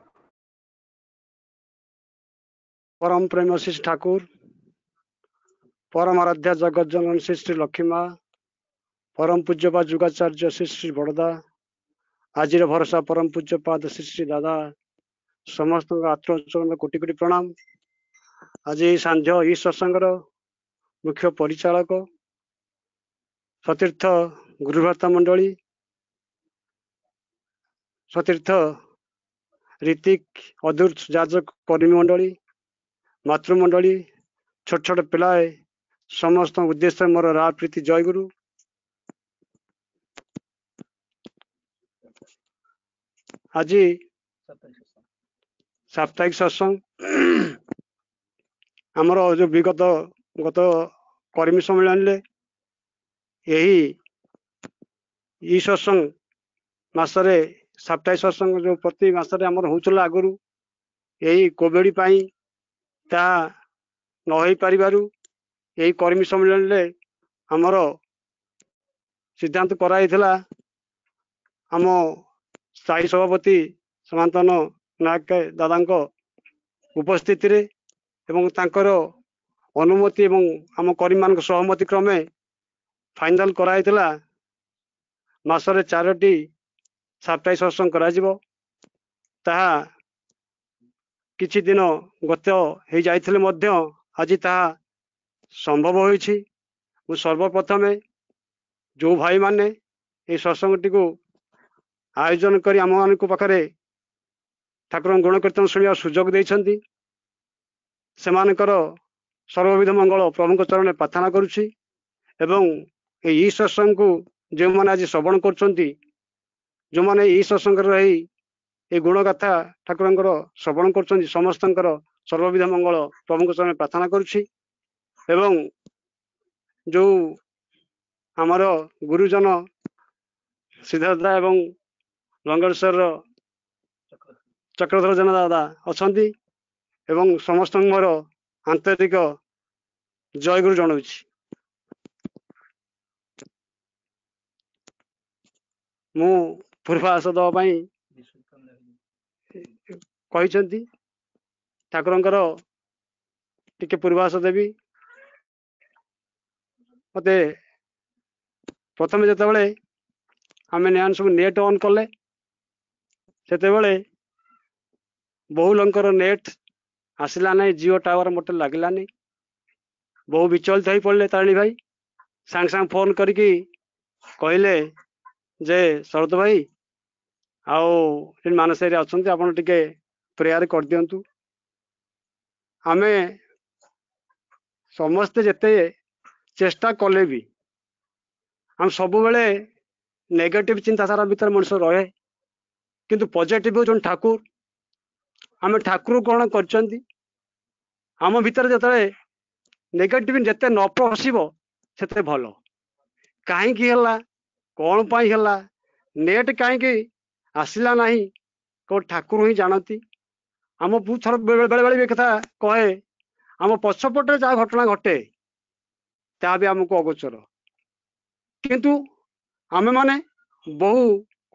ପରମ ପ୍ରେମ ଶ୍ରୀ ଠାକୁର, ପରମ ଆରାଧ୍ୟା ଜଗତ ଜନନୀ ଶ୍ରୀ ଶ୍ରୀ ଲକ୍ଷ୍ମୀ ମା, ପରମ ପୂଜ୍ୟପାଦ ଯୁଗାଚାର୍ଯ୍ୟ ଶ୍ରୀ ଶ୍ରୀ ବଡ଼ଦା, ଆଜିର ଭରସା ପରମ ପୂଜ୍ୟପାଦ ଶ୍ରୀ ଶ୍ରୀ ଦାଦା, ସମସ୍ତଙ୍କ ଆତ୍ମଚରଣ କୋଟି କୋଟି ପ୍ରଣାମ। ଆଜି ଏହି ସାନ୍ଧ୍ୟ ଇ ସତ୍ସଙ୍ଗର ମୁଖ୍ୟ ପରିଚାଳକ ସତୀର୍ଥ ଗୁରୁଭ୍ରାତା ମଣ୍ଡଳୀ, ସତୀର୍ଥ ରୀତିକ ଅଦୂତ ଯାଜକ କର୍ମୀ ମଣ୍ଡଳୀ, ମାତୃମଣ୍ଡଳୀ, ଛୋଟ ଛୋଟ ପିଲାଏ, ସମସ୍ତ ଉଦ୍ଦେଶ୍ୟରେ ମୋର ରାଗ ପ୍ରୀତି ଜୟ ଗୁରୁ। ଆଜି ସାପ୍ତାହିକ ସତ୍ସଙ୍ଗ ଆମର ଯୋଉ ଗତ କର୍ମୀ ସମ୍ମିଳନୀରେ ଏହି ଇ ସତ୍ସଙ୍ଗ ମାସରେ ସାପ୍ତାହିକ ସତ୍ସଙ୍ଗ ଯୋଉ ପ୍ରତି ମାସରେ ଆମର ହଉଥିଲା ଆଗରୁ, ଏହି କୋଭିଡ ପାଇଁ ତାହା ନ ହେଇପାରିବାରୁ ଏହି କର୍ମୀ ସମ୍ମିଳନୀରେ ଆମର ସିଦ୍ଧାନ୍ତ କରାଯାଇଥିଲା ଆମ ସ୍ଥାୟୀ ସଭାପତି ସନାତନ ନାୟକ ଦାଦାଙ୍କ ଉପସ୍ଥିତିରେ ଏବଂ ତାଙ୍କର ଅନୁମତି ଏବଂ ଆମ କର୍ମୀମାନଙ୍କ ସହମତି କ୍ରମେ ଫାଇନାଲ କରାଯାଇଥିଲା ମାସରେ 4ଟି ସାପ୍ତାହିକ ସତ୍ସଙ୍ଗ କରାଯିବ। ତାହା କିଛି ଦିନ ଗତ ହେଇଯାଇଥିଲେ ମଧ୍ୟ ଆଜି ତାହା ସମ୍ଭବ ହୋଇଛି। ମୁଁ ସର୍ବପ୍ରଥମେ ଯେଉଁ ଭାଇମାନେ ଏହି ସତ୍ସଙ୍ଗଟିକୁ ଆୟୋଜନ କରି ଆମମାନଙ୍କ ପାଖରେ ଠାକୁରଙ୍କ ଗୁଣକୀର୍ତ୍ତନ ଶୁଣିବାର ସୁଯୋଗ ଦେଇଛନ୍ତି, ସେମାନଙ୍କର ସର୍ବବିଧ ମଙ୍ଗଳ ପ୍ରଭୁଙ୍କ ଚରଣରେ ପ୍ରାର୍ଥନା କରୁଛି। ଏବଂ ଏହି ସତ୍ସଙ୍ଗକୁ ଯେଉଁମାନେ ଆଜି ଶ୍ରବଣ କରୁଛନ୍ତି, ଯେଉଁମାନେ ଏହି ସତ୍ସଙ୍ଗରେ ରହି এই ଗୁଣଗାଥା ଠାକୁରଙ୍କର ଶ୍ରବଣ କରୁଛନ୍ତି, ସମସ୍ତଙ୍କର ସର୍ବବିଧ ମଙ୍ଗଳ ପ୍ରଭୁଙ୍କ ଚରଣରେ ପ୍ରାର୍ଥନା କରୁଛି। ଏବଂ ଯେଉଁ ଆମର ଗୁରୁଜନ ସିଦ୍ଧାର୍ଥ ଏବଂ ଲଙ୍ଗେଶ୍ୱରର ଚକ୍ରଧର ଜେନା ଦାଦା ଅଛନ୍ତି ଏବଂ ସମସ୍ତଙ୍କୁ ମୋର ଆନ୍ତରିକ ଜୟଗୁରୁ ଜଣାଉଛି। ମୁଁ ପୂର୍ବାସ ଦେବା ପାଇଁ କହିଛନ୍ତି, ଠାକୁରଙ୍କର ଟିକେ ପୂର୍ବାସ ଦେବି। ମତେ ପ୍ରଥମେ ଯେତେବେଳେ ଆମେ ସବୁ ନେଟ୍ ଅନ୍ କଲେ, ସେତେବେଳେ ବହୁ ଲୋକଙ୍କର ନେଟ୍ ଆସିଲା ନାହିଁ, ଜିଓ ଟାୱାର ମୋଟେ ଲାଗିଲାନି। ବହୁ ବିଚଳିତ ହେଇ ପଡ଼ିଲେ ତାରିଣୀ ଭାଇ। ସାଙ୍ଗେ ସାଙ୍ଗେ ଫୋନ୍ କରିକି କହିଲେ ଯେ ଶରତ ଭାଇ ଆଉ ମାନସାହିରେ ଅଛନ୍ତି, ଆପଣ ଟିକେ ପ୍ରେୟାର କରିଦିଅନ୍ତୁ। ଆମେ ସମସ୍ତେ ଯେତେ ଚେଷ୍ଟା କଲେ ବି ଆମେ ସବୁବେଳେ ନେଗେଟିଭ ଚିନ୍ତାଧାରା ଭିତରେ ମଣିଷ ରହେ, କିନ୍ତୁ ପଜିଟିଭ ହେଉଛନ୍ତି ଠାକୁର। ଆମେ ଠାକୁର ଗ୍ରହଣ କରିଛନ୍ତି। ଆମ ଭିତରେ ଯେତେବେଳେ ନେଗେଟିଭ ଯେତେ ନ ପଶିବ ସେତେ ଭଲ। କାହିଁକି ହେଲା, କ'ଣ ପାଇଁ ହେଲା, ନେଟ୍ କାହିଁକି ଆସିଲା ନାହିଁ, କେବଳ ଠାକୁର ହିଁ ଜାଣନ୍ତି। ଆମ ଥର ବେଳେ ବେଳେ ଏ କଥା କହେ, ଆମ ପଛପଟେ ଯାହା ଘଟଣା ଘଟେ ତାହା ବି ଆମକୁ ଅଗୋଚର, କିନ୍ତୁ ଆମେମାନେ ବହୁ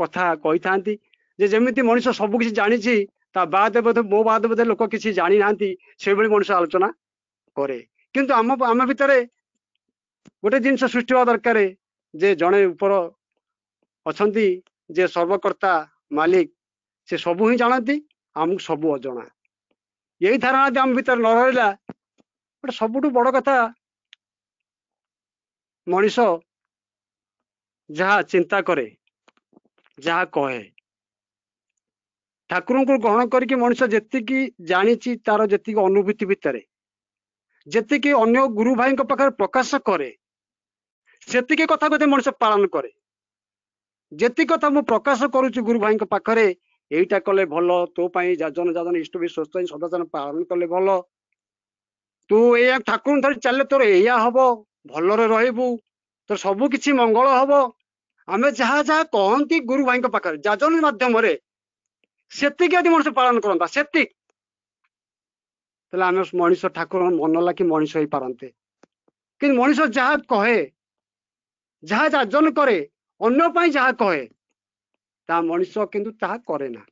କଥା କହିଥାନ୍ତି ଯେ ଯେମିତି ମଣିଷ ସବୁ କିଛି ଜାଣିଛି, ତା ବାଦ ବୋଧେ ମୋ ବାଦ ବୋଧେ ଲୋକ କିଛି ଜାଣିନାହାନ୍ତି, ସେଇଭଳି ମଣିଷ ଆଲୋଚନା କରେ। କିନ୍ତୁ ଆମ ଭିତରେ ଗୋଟେ ଜିନିଷ ସୃଷ୍ଟି ହେବା ଦରକାର ଯେ ଜଣେ ଉପର ଅଛନ୍ତି, ଯେ ସର୍ବକର୍ତ୍ତା ମାଲିକ, ସେ ସବୁ ହିଁ ଜାଣନ୍ତି, ଆମକୁ ସବୁ ଅଜଣା। ଏଇ ଧାରଣା ଯଦି ଆମ ଭିତରେ ନ ରହିଲା, ଗୋଟେ ସବୁଠୁ ବଡ଼ କଥା, ମଣିଷ ଯାହା ଚିନ୍ତା କରେ, ଯାହା କହେ, ଠାକୁରଙ୍କୁ ଗ୍ରହଣ କରିକି ମଣିଷ ଯେତିକି ଜାଣିଛି, ତାର ଯେତିକି ଅନୁଭୂତି ଭିତରେ ଯେତିକି ଅନ୍ୟ ଗୁରୁ ଭାଇଙ୍କ ପାଖରେ ପ୍ରକାଶ କରେ, ସେତିକି କଥା ବୋଧେ ମଣିଷ ପାଳନ କରେ। ଯେତିକି କଥା ମୁଁ ପ୍ରକାଶ କରୁଛି ଗୁରୁ ଭାଇଙ୍କ ପାଖରେ, ଏଇଟା କଲେ ଭଲ, ତୋ ପାଇଁ ଯାଜନ ଇଷ୍ଟ ବି ସ୍ୱସ୍ଥ ସଦାଚରଣ ପାଳନ କଲେ ଭଲ, ତୁ ଏଇଆ ଠାକୁରଙ୍କୁ ଧରି ଚାଲିଲେ ତୋର ଏଇଆ ହବ, ଭଲରେ ରହିବୁ, ତୋର ସବୁ କିଛି ମଙ୍ଗଳ ହବ। ଆମେ ଯାହା ଯାହା କହନ୍ତି ଗୁରୁ ଭାଇଙ୍କ ପାଖରେ ଯାଜନ ମାଧ୍ୟମରେ, ସେତିକି ଯଦି ମଣିଷ ପାଳନ କରନ୍ତା, ସେତିକି ତାହେଲେ ଆମେ ମଣିଷ ଠାକୁରଙ୍କ ମନ ଲାଗି ମଣିଷ ହେଇପାରନ୍ତେ। କିନ୍ତୁ ମଣିଷ ଯାହା କହେ, ଯାହା ଯାଜନ କରେ, ଅନ୍ୟ ପାଇଁ ଯାହା କହେ, ତା ମଣିଷ କିନ୍ତୁ ତାହା କରେ ନା।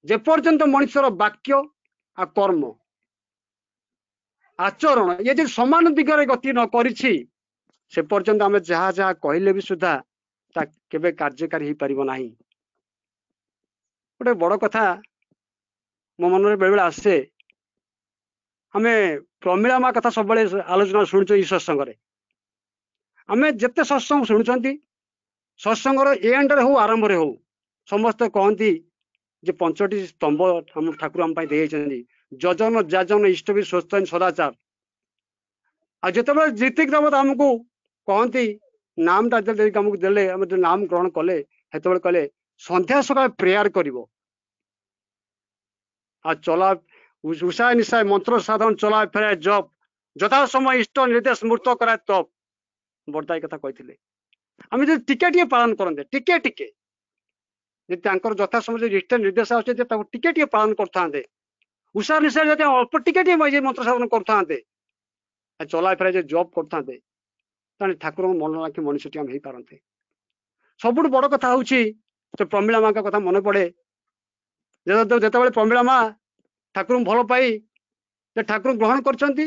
ଯେପର୍ଯ୍ୟନ୍ତ ମଣିଷର ବାକ୍ୟ ଆଉ କର୍ମ ଆଚରଣ ଇଏ ଯଦି ସମାନ ଦିଗରେ ଗତି ନ କରିଛି, ସେ ପର୍ଯ୍ୟନ୍ତ ଆମେ ଯାହା ଯାହା କହିଲେ ବି ସୁଦ୍ଧା ତା କେବେ କାର୍ଯ୍ୟକାରୀ ହେଇପାରିବ ନାହିଁ। ଗୋଟେ ବଡ଼ କଥା ମୋ ମନରେ ବେଳେବେଳେ ଆସେ, ଆମେ ପ୍ରମିଳା ମା କଥା ସବୁବେଳେ ଆଲୋଚନା ଶୁଣୁଛୁ ଏଇ ସତ୍ସଙ୍ଗରେ। ଆମେ ଯେତେ ସତ୍ସଙ୍ଗ ଶୁଣୁଛନ୍ତି, ସତ୍ସଙ୍ଗର ଏଣ୍ଡରେ ହଉ ଆରମ୍ଭରେ ହଉ, ସମସ୍ତେ କହନ୍ତି ଯେ 5ଟି ସ୍ତମ୍ଭ ଆମ ଠାକୁର ଆମ ପାଇଁ ଦେଇଛନ୍ତି, ଯଜନ ଯାଜନ ଇଷ୍ଟ ବି ସ୍ୱସ୍ଥ ସଦାଚାର। ଆଉ ଯେତେବେଳେ ଯେତିକି ଦେବତା ଆମକୁ କହନ୍ତି, ନାମଟା ଆମକୁ ଦେଲେ, ଆମେ ଯୋଉ ନାମ ଗ୍ରହଣ କଲେ, ସେତେବେଳେ କହିଲେ ସନ୍ଧ୍ୟା ସକାଳେ ପ୍ରେୟାର କରିବ, ଆଉ ଚଲା ଉଷା ନିଶାୟ ମନ୍ତ୍ର ସାଧନ ଚଲା ଫେରାଏ ଜପ, ଯଥା ସମୟ ଇଷ୍ଟ ନିର୍ଦ୍ଦେଶ ମୂର୍ତ୍ତ କରାଏ ତପ। ବଡ଼ଦାଇ କଥା କହିଥିଲେ। ଆମେ ଯଦି ଟିକେ ଟିକେ ପାଳନ କରନ୍ତେ, ଟିକେ ଟିକେ ଯଦି ତାଙ୍କର ଯଥା ସମୟ ଯଦି ଇଷ୍ଟ ନିର୍ଦ୍ଦେଶ ଆସୁଛି, ତାକୁ ଟିକେ ଟିକେ ପାଳନ କରିଥାନ୍ତେ, ଉଷା ନିଶାୟ ଯଦି ଅଳ୍ପ ଟିକେ ଟିକେ ମନ୍ତ୍ର ସାଧନ କରିଥାନ୍ତେ, ଚଲା ଫେରାଏ ଯଦି ଜପ କରିଥାନ୍ତେ, ତାହେଲେ ଠାକୁରଙ୍କ ମନ ରାଖି ମଣିଷଟି ଆମେ ହେଇପାରନ୍ତେ। ସବୁଠୁ ବଡ଼ କଥା ହଉଛି ସେ ପ୍ରମିଳା ମାଙ୍କ କଥା ମନେ ପଡ଼େ। ଯେତେବେଳେ ପ୍ରମିଳା ମା ଠାକୁରଙ୍କୁ ଭଲ ପାଇ ସେ ଠାକୁରଙ୍କୁ ଗ୍ରହଣ କରିଛନ୍ତି,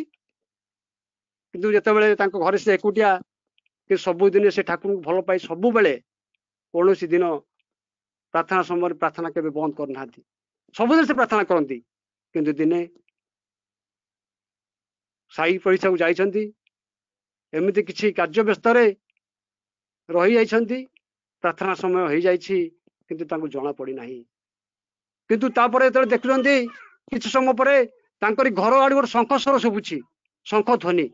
କିନ୍ତୁ ଯେତେବେଳେ ତାଙ୍କ ଘରେ ସେ ଏକୁଟିଆ, କି ସବୁଦିନେ ସେ ଠାକୁରଙ୍କୁ ଭଲ ପାଇ ସବୁବେଳେ କୌଣସି ଦିନ प्रार्थना समय प्रार्थना केबे बंद करना सबुदिन से प्रार्थना करती किंतु दिने साई परीक्षा को जाइछंती एमिति किछि कार्य व्यस्त रही जाइछंती प्रार्थना समय हो जाइछि किंतु तांको जଣା पड़ी नाही किंतु तापरे तो देखुछंती किछि समय परे तांकरी घर आड़ गोटे शंख स्वर शुभुछि शंख ध्वनि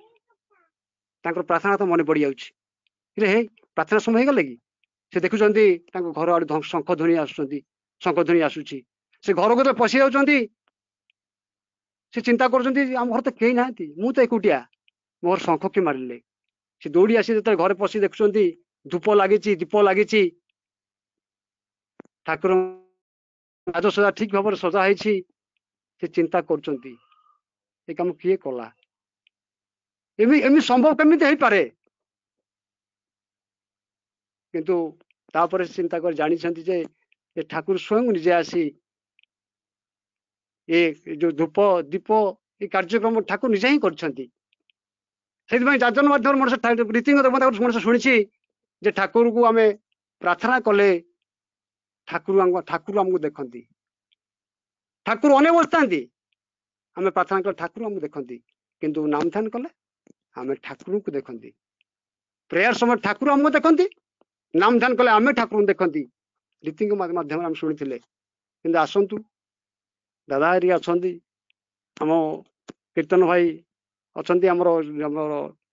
तांकर प्रार्थना तो मन पड़ी जाउछि रे हे प्रार्थना समय हो गले कि से देखुछंती तांको घर आड़ शंख ध्वनि आसुछंती शंख ध्वनि आसुछि से घर को पशि जाउछंती से चिंता करछंती हम घर तो केही नाहंती मु तो एकुटिया मोर शंख के मारिले से दौड़ी आसी जते घर पशि देखुछंती धूप लागिछि दीप लागिछि ठाकुर आज सजा ठीक भाव सजा है से चिंता करछंती ए काम किए कला एमि संभव केमिति हे पारे किंतु तापर चिंता कर जानी छंती जे ए ठाकुर स्वयं निजे आसी ये जो धूप दीप ये कार्यक्रम ठाकुर निजे ही करछंती से जाजन माध्यम मनुष्य रीतिगत मनुष्य शुणी जे ठाकुर को आम प्रार्थना कले ठाकुर आमको देखती ठाकुर अनेक बसता आम प्रार्थना कले ठाकुर आमको देखती किंतु नाम ध्यान कले आम ठाकुर को देखती प्रेयर समय ठाकुर आमको देखती नाम ध्यान कले आम ठाकुर देखती रीति माध्यम आम शुणी कि आसतु दादा हरी अच्छा आम कीर्तन भाई अच्छा आमर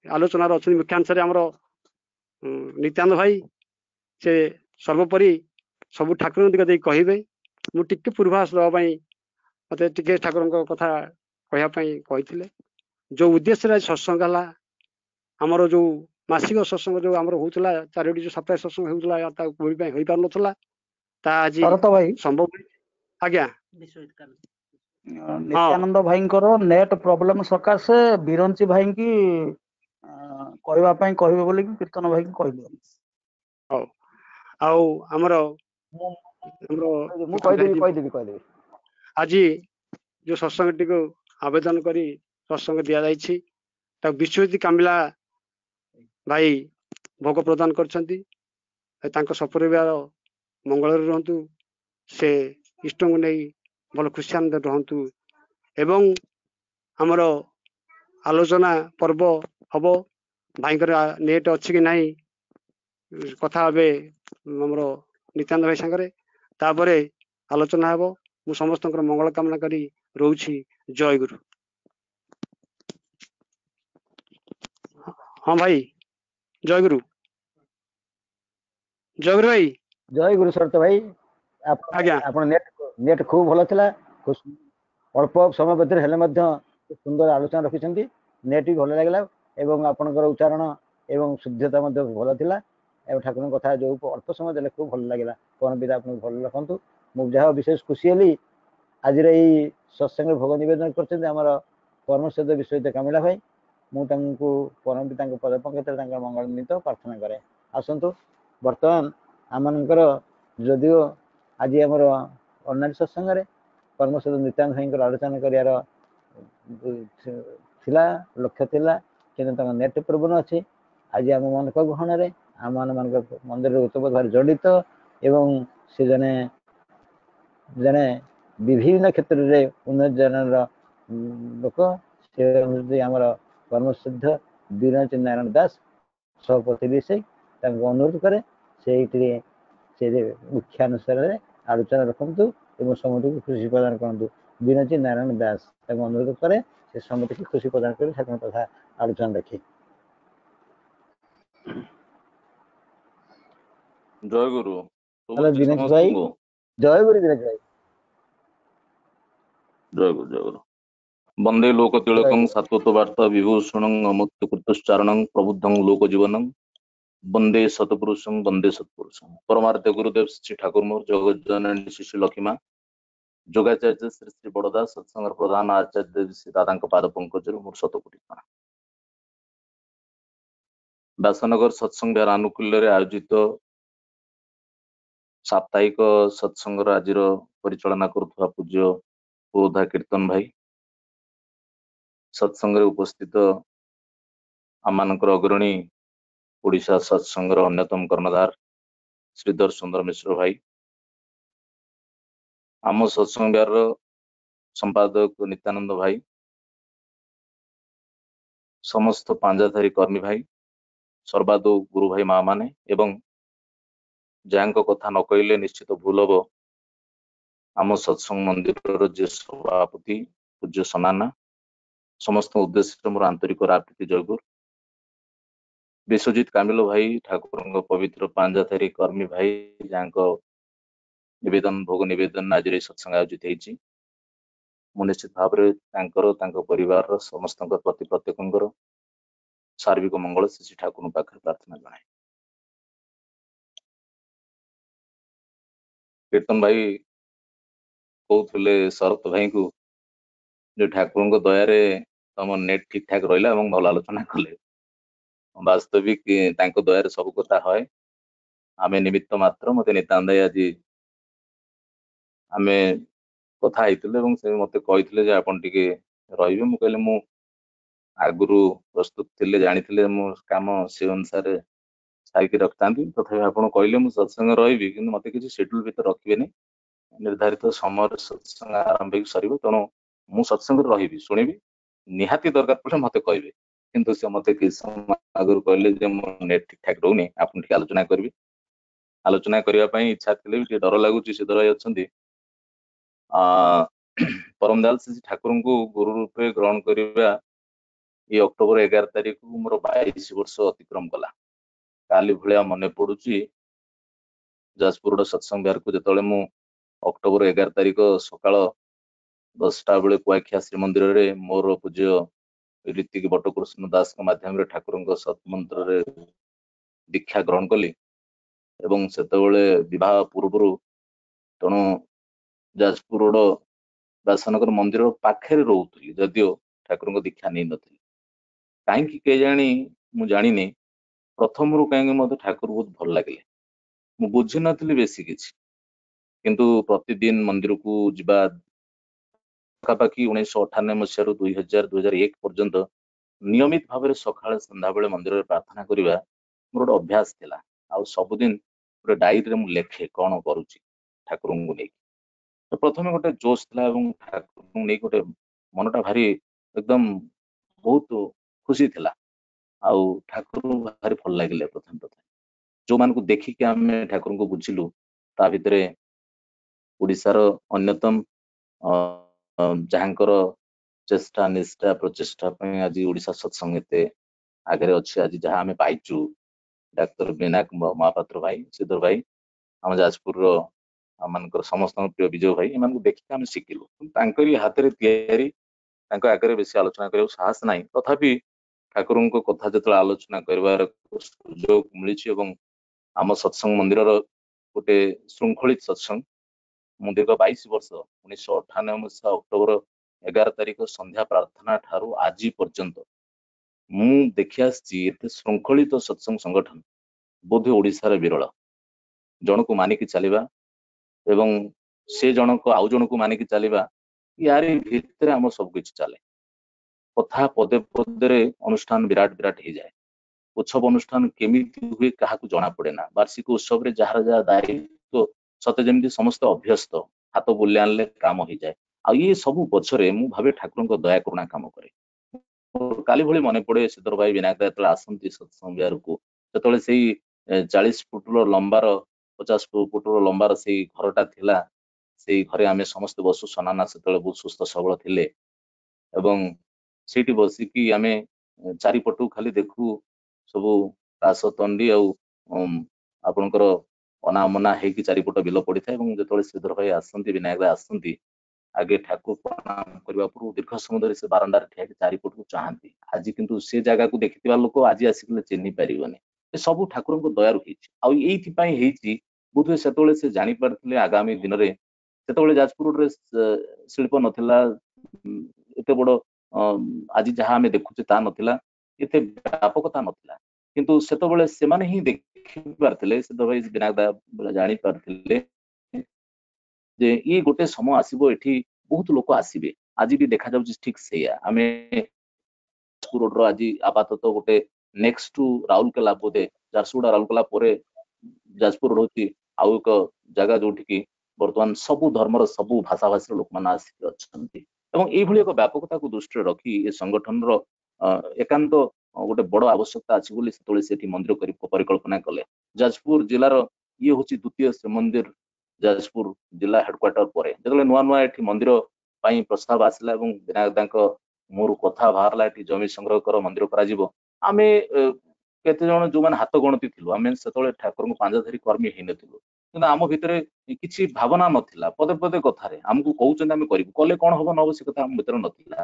आलोचनार अच्छा मुख्यांशरे आमर नित्यानंद भाई से सर्वोपरि सबू ठाकुर दिखे कहे मुझे पूर्वास देवाई मत टे ठाकुर कथा कहते जो उद्देश्य सत्संग है आमर जो मासिक सत्संग जो आमर होता चारोटी जो सप्ताह सत्संग होता हो पार ना आज संभव आज्ञा नित्यानंद भाई नेट प्रॉब्लम सकाशे बिरंची भाई की कहवाई कहे बोली कीर्तन भाई कहले आज जो सत्संग टी को आवेदन करी सत्संग दि जाइए विश्वजित कामिला भाई भोग प्रदान करछंती सपरिवार मंगल रहतु से इष्ट को नहीं भल खुशी आनंद रहतु एवं आमर आलोचना पर्व हम भाई नेट अच्छी कि नहीं कथा हे आमर नित्यानंद भाई सांगरे तापरे आलोचना हे मु समस्त मंगल कामना करी रोची जय गुरु। हाँ भाई जय गुरु भाई जय गुरु शरत भाई आज्ञा नेट खूब भल था अल्प समय भर सुंदर आलोचना रखिंट नेट भी भल लगे एवं आपणकर उच्चारण एवं शुद्धता भल था ठाकुर कथा जो अल्प समय देने खूब भल लगे कौन विधा आप भल रखु मुझे विशेष खुशी हली आज सत्संग भोग नवेदन करमर परमश्रद विश्वजित कामिला भाई मुझे परम पिता पद पंकज मंगल निमित्त प्रार्थना करे आसतु बर्तमान आमर जदिओ आज आमर अन्य सत्संग परमश्रद नित्यानंद भाई आलोचना करार लक्ष्य थिला कि नेट प्रॉब्लम अच्छी आज आम मन गहन आम मान मंदिर उत्सव भारी जड़ित एवं से जने जने विभिन्न क्षेत्र में उन्नत जनर लोक से आमर परमसिद्ध बीरंची नारायण दास सभापति विषय अनुरोध करे से मुख्यानुसार आलोचना रखु एवं समिति को खुशी प्रदान करूँ बीरंची नारायण दास अनुरोध करे से समिति की खुशी प्रदान कर ठाकुर कथा आलोचना रखी। जय गुरु दिनेश भाई जय गुरु दिनेश भाई जय गुरु जय गुरु वंदे लोक तिलकं सत्वत वार्ता विभूषणं अमुक्तकृतोच्चारणं प्रबुद्धं लोक जीवनं वंदे सतपुरुषं परमार्थ गुरुदेव श्री ठाकुर मोर जगत जननी शिशु लक्ष्मा जोगाचार्य श्री श्री बड़दा सत्संग प्रधान आचार्य श्री दादा पाद पंकज मोर शतकोटी प्रणाम। व्यासनगर सत्संग बिहार आनुकूल्य आयोजित साप्ताहिक सत्संग आज परिचालना करुवा पूज्य पुरोधा कीर्तन भाई सत्संग उपस्थित आमानकर अग्रणी ओडिशा सत्संग अन्यतम कर्णधार श्रीधर सुंदर मिश्र भाई आम सत्संग विहार संपादक नित्यानंद भाई, समस्त पांजाधारी कर्मी भाई, सर्वादो गुरु भाई माँ माने एवं जहाँको कथा न कहले निश्चित भूल हम आम सत्संग मंदिर जे सभापति पूज्य सनाना समस्त उद्देश्य मोर आंतरिक राप्रीति जयगुर विश्वजित कामिलो भाई ठाकुर पवित्र पांजाधारी कर्मी भाई जहाँ निवेदन भोग निवेदन आज सत्संग आयोजित होती निश्चित भाव में परिवार समस्त प्रति प्रत्येक सार्विक मंगल श्री ठाकुर पाखे प्रार्थना जनाए। कीर्तन भाई कहते शरत भाई को जो ठाकुर दया तुम नेट ठीक ठाक रहा भल आलोचना कले वास्तविक दया सब कथा है आम निमित्त मात्र मत नितानंद आज आम कथा से मत कहते आपन टे रे मुझे मु आगु प्रस्तुत थे जानी मो कम से अनुसार सारिकी रखता तथा आपड़ कहले मुझे सत्संग रही कि मत किसी शेड्यूल भर रखे निर्धारित समय सत्संग आरंभ सर तेणु मु सत्संग रही शुणी निहाती दरकार पड़े मत कहे किंतु से मत किसी समय आगु कहले नेट ठीक ठाक रोनी आप आलोचना करी आलोचना करने इच्छा थे डर लगुच से दर अच्छा परम दयाल श्री ठाकुर को गुरु रूपे ग्रहण करवा ये अक्टोबर 11 तारीख को मोर 22 वर्ष अतिक्रम कला काली भाया मन पड़ुची जाजपुर सत्संग विहार को जो मु अक्टोबर 11 तारीख सकाल 10टा बेले कुआखिया श्रीमंदिर में मोर पूज्य ऋतिक बटकृष्ण दास माध्यम ठाकुर सत्मंत्र दीक्षा ग्रहण कली एवं सेतबेले विवाह पूर्व तेणु जाजपुर रोड व्यासनगर मंदिर पाखे रोली जदियो ठाकुर दीक्षा नहीं नी कहीं के जानी मु जानी प्रथम रू कहीं मत ठाकुर बहुत भल लगे मु बुझी नी बेसी किसी किंतु प्रतिदिन मंदिर को जीवा पाखापाखि 1998 मसीह 2000-2001 पर्यंत नियमित भाव में सका संध्या बेले मंदिर में प्रार्थना करवा मोर गोटे अभ्यास थिला आ सबुदिन गोटे डायरी में लेखे कौन करुच्ची ठाकुर को लेकिन तो प्रथम गोटे जोश था ठाकुर नहीं गोटे मनटा भारी एकदम बहुत खुशी थिला आउ ठाकुर भारी भल लगे प्रथम प्रथम जो मान को देखिक आम ठाकुर को बुझिलु ता भितर ओडिशार अन्यतम जहाँकर चेष्टा निष्ठा प्रचेषा आज ओडिशा सत्संग एते आगे अच्छे आज जहाँ आम पाइचु डाक्तर विनायक महापात्र भाई श्रीधर भाई आम जाजपुर आमर समस्त प्रिय विजय भाई एम देखिए आम शिखिलु हाथ में आगे बेसी आलोचना करने साहस ना तथापि ठाकुर कथा जो आलोचना कर सुजोग मिली आम सत्संग मंदिर गोटे श्रृंखलित सत्संग मु दीर्घ 22 वर्ष 1998 मसीहा अक्टोबर 11 तारीख संध्या प्रार्थना ठारू आज पर्यंत मु देखी आसी श्रृंखलित सत्संग संगठन बोधे ओडिशार विरल जन को मानिकी चलवा एवं से जन को आउ जन को मानिकी चलवा यार भितर आम सबकि चले कथा पदे पदे अनुष्ठान विराट विराट हो जाए उत्सव अनुष्ठान केमिति हुए क्या जना पड़े ना वार्षिक उत्सव रे जार जहाँ दायित्व सते जमी समस्त अभ्यस्त हाथ बुले आनले काम हो जाए आ ये सब पछरे मु भावे ठाकुर दया करुणा काम करे काली भली मन पड़े श्रीधर भाई विनायक जो आसती सत्संग विहार को जो से 40 फुटर लंबार 50 फुटर लंबार से घरटा थिला से घरे आम समस्त बसु सनाना से बहुत सुस्थ सबल थिले एवं सेठी बसिकी आम चारिपटू खाली देखू सब तास तंडी आपणकर अनामना होगी चारिपट बिल पड़ी था जो श्रीधर भाई आसती विनायक भाई आसती आगे ठाकुर प्रणाम करने पूर्व दीर्घ समय धरी से बारंडार ठिया चारिपट को चाहती आज किंतु से जगह को देखि लोक आज आसिक चिन्ह पारे सब ठाकुर दयार होती बोधे से जानी पारे आगामी दिन में से जाजपुर शिल्प नाला एत बड़ आज जहाँ आम देखुचे ता नाला एत व्यापकता नाला किंतु सेतबेले से माने ही देखि पारथिले से भाई विनायक जानी पारथिले जे ये गोटे समय आसीबो एठी बहुत लोक आसीबे आज भी देखा जाउछि ठीक सेया आमे रोड रो आज आपातत गोटे नेक्स्ट टू राउरकेला बोधे झारसुगुड़ा राउरकेला परे जाजपुर रोड होछि आउ एक जगह जोठी की ବର୍ତ୍ତମାନ ସବୁ ଧର୍ମର ସବୁ ଭାଷାଭାଷୀର ଲୋକମାନେ ଆସିକି ଅଛନ୍ତି ଏବଂ ଏଇଭଳି ଏକ ବ୍ୟାପକତାକୁ ଦୃଷ୍ଟିରେ ରଖି ଏ ସଂଗଠନର ଏକାନ୍ତ ଗୋଟେ ବଡ ଆବଶ୍ୟକତା ଅଛି ବୋଲି ସେତେବେଳେ ସେଠି ମନ୍ଦିର ପରିକଳ୍ପନା କଲେ। ଯାଜପୁର ଜିଲ୍ଲାର ଇଏ ହଉଛି ଦ୍ୱିତୀୟ ଶ୍ରୀମନ୍ଦିର ଯାଜପୁର ଜିଲ୍ଲା ହେଡକ୍ୱାର୍ଟର ପରେ ଯେତେବେଳେ ନୂଆ ନୂଆ ଏଠି ମନ୍ଦିର ପାଇଁ ପ୍ରସ୍ତାବ ଆସିଲା ଏବଂ ବିନାୟକ ଦାଙ୍କ ମୋର କଥା ବାହାରିଲା ଏଠି ଜମି ସଂଗ୍ରହ କର ମନ୍ଦିର କରାଯିବ। ଆମେ କେତେ ଜଣ ଯୋଉମାନେ ହାତ ଗଣତି ଥିଲୁ ଆମେ ସେତେବେଳେ ଠାକୁରଙ୍କୁ ପାଞ୍ଜା ଧରି କର୍ମୀ ହେଇନଥିଲୁ କିନ୍ତୁ ଆମ ଭିତରେ କିଛି ଭାବନା ନଥିଲା ପଦେ ପଦେ କଥାରେ ଆମକୁ କହୁଛନ୍ତି ଆମେ କରିବୁ କଲେ କଣ ହବ ନହବ ସେ କଥା ଆମ ଭିତରେ ନଥିଲା।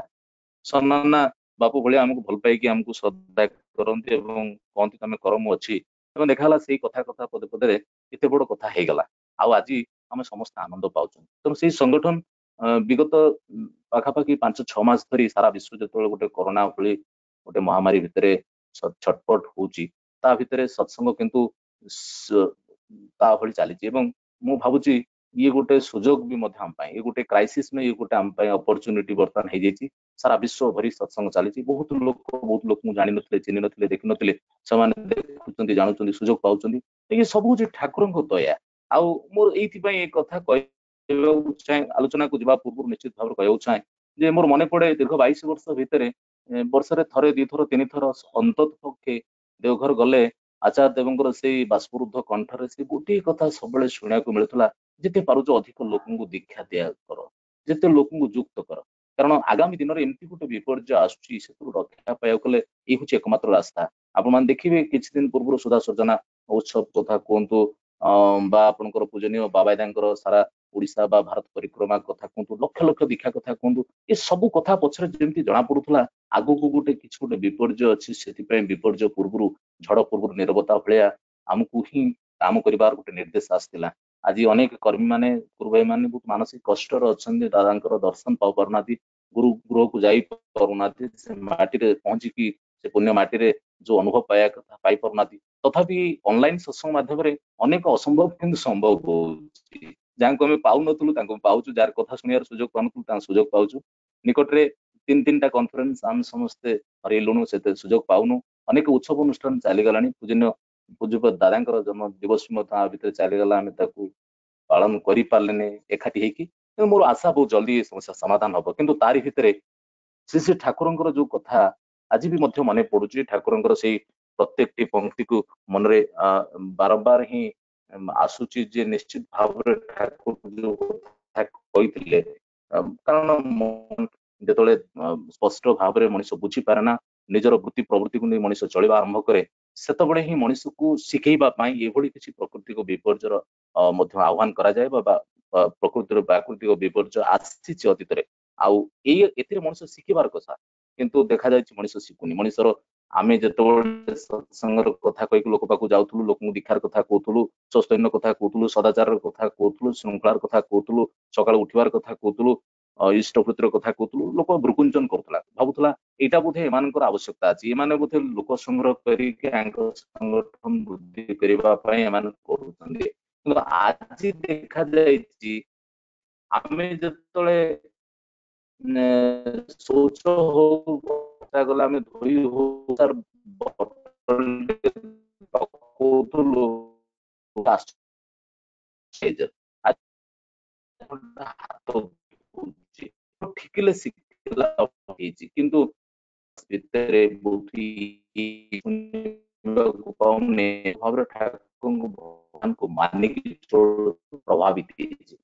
ସନ୍ନାନା ବାପୁ ଭଳିଆ ଆମକୁ ଭଲ ପାଇକି ଆମକୁ ଶ୍ରଦ୍ଧା କରନ୍ତି ଏବଂ କହନ୍ତି ତମେ କର ମୁଁ ଅଛି ଏବଂ ଦେଖାଗଲା ସେଇ କଥା ପଦେ ପଦେରେ ଏତେ ବଡ କଥା ହେଇଗଲା ଆଉ ଆଜି ଆମେ ସମସ୍ତେ ଆନନ୍ଦ ପାଉଛନ୍ତି। ତେଣୁ ସେଇ ସଂଗଠନ ବିଗତ ପାଖାପାଖି 5-6 ମାସ ଧରି ସାରା ବିଶ୍ୱ ଯେତେବେଳେ ଗୋଟେ କରୋନା ଭଳି ଗୋଟେ ମହାମାରୀ ଭିତରେ ଛଟପଟ ହଉଛି ତା ଭିତରେ ସତ୍ସଙ୍ଗ କିନ୍ତୁ ତା ଭଳି ଚାଲିଛି ଏବଂ ମୁଁ ଭାବୁଛି ଇଏ ଗୋଟେ ସୁଯୋଗ ବି ମଧ୍ୟ ଆମ ପାଇଁ ଇଏ ଗୋଟେ କ୍ରାଇସିସ୍ ନୁହେଁ ଇଏ ଗୋଟେ ଆମ ପାଇଁ ଅପରଚ୍ୟୁନିଟି ବର୍ତ୍ତମାନ ହେଇଯାଇଛି। ସାରା ବିଶ୍ୱ ଭରି ସତ୍ସଙ୍ଗ ଚାଲିଛି ବହୁତ ଲୋକଙ୍କୁ ଜାଣିନଥିଲେ ଚିହ୍ନି ନଥିଲେ ଦେଖିନଥିଲେ ସେମାନେ ଦେଖୁଛନ୍ତି ଜାଣୁଛନ୍ତି ସୁଯୋଗ ପାଉଛନ୍ତି ଏ ସବୁ ହଉଛି ଠାକୁରଙ୍କ ଦୟା। ଆଉ ମୋର ଏଇଥିପାଇଁ ଏ କଥା କହିବାକୁ ଚାହେଁ ଆଲୋଚନାକୁ ଯିବା ପୂର୍ବରୁ ନିଶ୍ଚିତ ଭାବରେ କହିବାକୁ ଚାହେଁ ଯେ ମୋର ମନେ ପଡେ ଦୀର୍ଘ 22 ବର୍ଷ ଭିତରେ ବର୍ଷରେ ଥରେ 2 ଥର 3 ଥର ଅନ୍ତତ ପକ୍ଷେ ଦେଓଘର ଗଲେ ଆଚାର୍ଯ୍ୟ ଦେବଙ୍କର ସେଇ ବାଷ୍ପରୁଦ୍ଧ କଣ୍ଠରେ ସେ ଗୋଟିଏ କଥା ସବୁବେଳେ ଶୁଣିବାକୁ ମିଳୁଥିଲା ଯେତେ ପାରୁଛ ଅଧିକ ଲୋକଙ୍କୁ ଦୀକ୍ଷା ଦିଆ କର ଯେତେ ଲୋକଙ୍କୁ ଯୁକ୍ତ କର କାରଣ ଆଗାମୀ ଦିନରେ ଏମିତି ଗୋଟେ ବିପର୍ଯ୍ୟୟ ଆସୁଛି ସେଥିରୁ ରକ୍ଷା ପାଇବାକୁ ହେଲେ ଏଇ ହଉଛି ଏକମାତ୍ର ରାସ୍ତା। ଆପଣମାନେ ଦେଖିବେ କିଛି ଦିନ ପୂର୍ବରୁ ସୁଧା ସର୍ଜନା ଉତ୍ସବ କଥା କୁହନ୍ତୁ ବା ଆପଣଙ୍କର ପୂଜନୀୟ ବାବାଦାଙ୍କର ସାରା ଓଡିଶା ବା ଭାରତ ପରିକ୍ରମା କଥା କୁହନ୍ତୁ ଲକ୍ଷ ଲକ୍ଷ ଦୀକ୍ଷା କଥା କୁହନ୍ତୁ ଏ ସବୁ କଥା ପଛରେ ଯେମିତି ଜଣା ପଡୁଥିଲା ଆଗକୁ ଗୋଟେ କିଛି ଗୋଟେ ବିପର୍ଯ୍ୟୟ ଅଛି ସେଥିପାଇଁ ବିପର୍ଯ୍ୟୟ ପୂର୍ବରୁ ଝଡ ପୂର୍ବରୁ ନିରବତା ଭଳିଆ ଆମକୁ ହିଁ କାମ କରିବାର ଗୋଟେ ନିର୍ଦ୍ଦେଶ ଆସିଥିଲା। ଆଜି ଅନେକ କର୍ମୀ ମାନେ ଗୁରୁ ଭାଇ ମାନେ ବହୁତ ମାନସିକ କଷ୍ଟରେ ଅଛନ୍ତି ଦାଦାଙ୍କର ଦର୍ଶନ ପାଇ ପାରୁନାହାନ୍ତି ଗୃହକୁ ଯାଇ ପାରୁନାହାନ୍ତି ସେ ମାଟିରେ ପହଞ୍ଚିକି ସେ ପୁଣ୍ୟ ମାଟିରେ ଯୋଉ ଅନୁଭବ ପାଇବା କଥା ପାଇପାରୁନାହାନ୍ତି ତଥାପି ଅନଲାଇନ ସତ୍ସଙ୍ଗ ମାଧ୍ୟମରେ ଅନେକ ଅସମ୍ଭବ କିନ୍ତୁ ସମ୍ଭବ ହଉଛି ଯାହାଙ୍କୁ ଆମେ ପାଉନଥିଲୁ ତାଙ୍କୁ ପାଉଛୁ ଯାହାର କଥା ଶୁଣିବାର ସୁଯୋଗ ପାଉନଥିଲୁ ତାଙ୍କ ସୁଯୋଗ ପାଉଛୁ। ନିକଟରେ 3-3ଟା କନଫରେନ୍ସ ଆମେ ସମସ୍ତେ ହରେଇଲୁଣୁ ସେତେ ସୁଯୋଗ ପାଉନୁ ଅନେକ ଉତ୍ସବ ଅନୁଷ୍ଠାନ ଚାଲିଗଲାଣି ପୂଜ୍ୟପାଦ ଦାଦାଙ୍କର ଜନ୍ମ ଦିବସ ମଧ୍ୟ ଆ ଭିତରେ ଚାଲିଗଲା ଆମେ ତାକୁ ପାଳନ କରିପାରିଲେନି ଏକାଠି ହେଇକି କିନ୍ତୁ ମୋର ଆଶା ବହୁତ ଜଲ୍ଦି ଏ ସମସ୍ୟା ସମାଧାନ ହବ କିନ୍ତୁ ତାରି ଭିତରେ ସେ ଠାକୁରଙ୍କର ଯୋଉ କଥା ଆଜି ବି ମଧ୍ୟ ମନେ ପଡୁଛି ଠାକୁରଙ୍କର ସେଇ ପ୍ରତ୍ୟେକଟି ପଙ୍କ୍ତିକୁ ମନରେ ବାରମ୍ବାର ହିଁ ଆସୁଛି ଯେ ନିଶ୍ଚିତ ଭାବରେ ଠାକୁର ଯୋଉ କଥା କହିଥିଲେ କାରଣ ଯେତେବେଳେ ସ୍ପଷ୍ଟ ଭାବରେ ମଣିଷ ବୁଝିପାରେ ନା ନିଜର ବୃତ୍ତି ପ୍ରବୃତ୍ତିକୁ ନେଇ ମଣିଷ ଚଳିବା ଆରମ୍ଭ କରେ ସେତେବେଳେ ହିଁ ମଣିଷକୁ ଶିଖେଇବା ପାଇଁ ଏଭଳି କିଛି ପ୍ରାକୃତିକ ବିପର୍ଯ୍ୟୟର ମଧ୍ୟ ଆହ୍ୱାନ କରାଯାଏ ବା ପ୍ରକୃତିର ପ୍ରାକୃତିକ ବିପର୍ଯ୍ୟୟ ଆସିଛି ଅତୀତରେ ଆଉ ଏଥିରେ ମଣିଷ ଶିଖିବାର କଥା କିନ୍ତୁ ଦେଖାଯାଇଛି ମଣିଷ ଶିଖୁନି ମଣିଷର ଆମେ ଯେତେବେଳେ ସତ୍ସଙ୍ଗର କଥା କହିକି ଲୋକ ପାଖକୁ ଯାଉଥିଲୁ ଲୋକଙ୍କୁ ଦୀକ୍ଷାର କଥା କହୁଥିଲୁ ସୌସ୍ତନ୍ୟ କଥା କହୁଥିଲୁ ସଦାଚାରର କଥା କହୁଥିଲୁ ଶୃଙ୍ଖଳାର କଥା କହୁଥିଲୁ ସକାଳୁ ଉଠିବାର କଥା କହୁଥିଲୁ ଇଷ୍ଟପୃତିର କଥା କହୁଥିଲୁ ଲୋକ ଭ୍ରୁକୁଞ୍ଚନ କରୁଥିଲା ଭାବୁଥିଲା ଏଇଟା ବୋଧେ ଏମାନଙ୍କର ଆବଶ୍ୟକତା ଅଛି ଏମାନେ ବୋଧେ ଲୋକ ସଂଗ୍ରହ କରିକି ଆଙ୍କ ସଂଗଠନ ବୃଦ୍ଧି କରିବା ପାଇଁ ଏମାନେ କରୁଛନ୍ତି କିନ୍ତୁ ଆଜି ଦେଖାଯାଇଛି ଆମେ ଯେତେବେଳେ ଶୌଚ ହଉ ଗଲେ ଆମେ ଧୋଇ ହଉ ଠିକିଲେ ଶିଖିଲା ହେଇଛି କିନ୍ତୁ ଭିତରେ ଭାବରେ ଠାକୁରଙ୍କୁ ଭଗବାନଙ୍କୁ ମାନିକି ପ୍ରଭାବିତ ହେଇଛି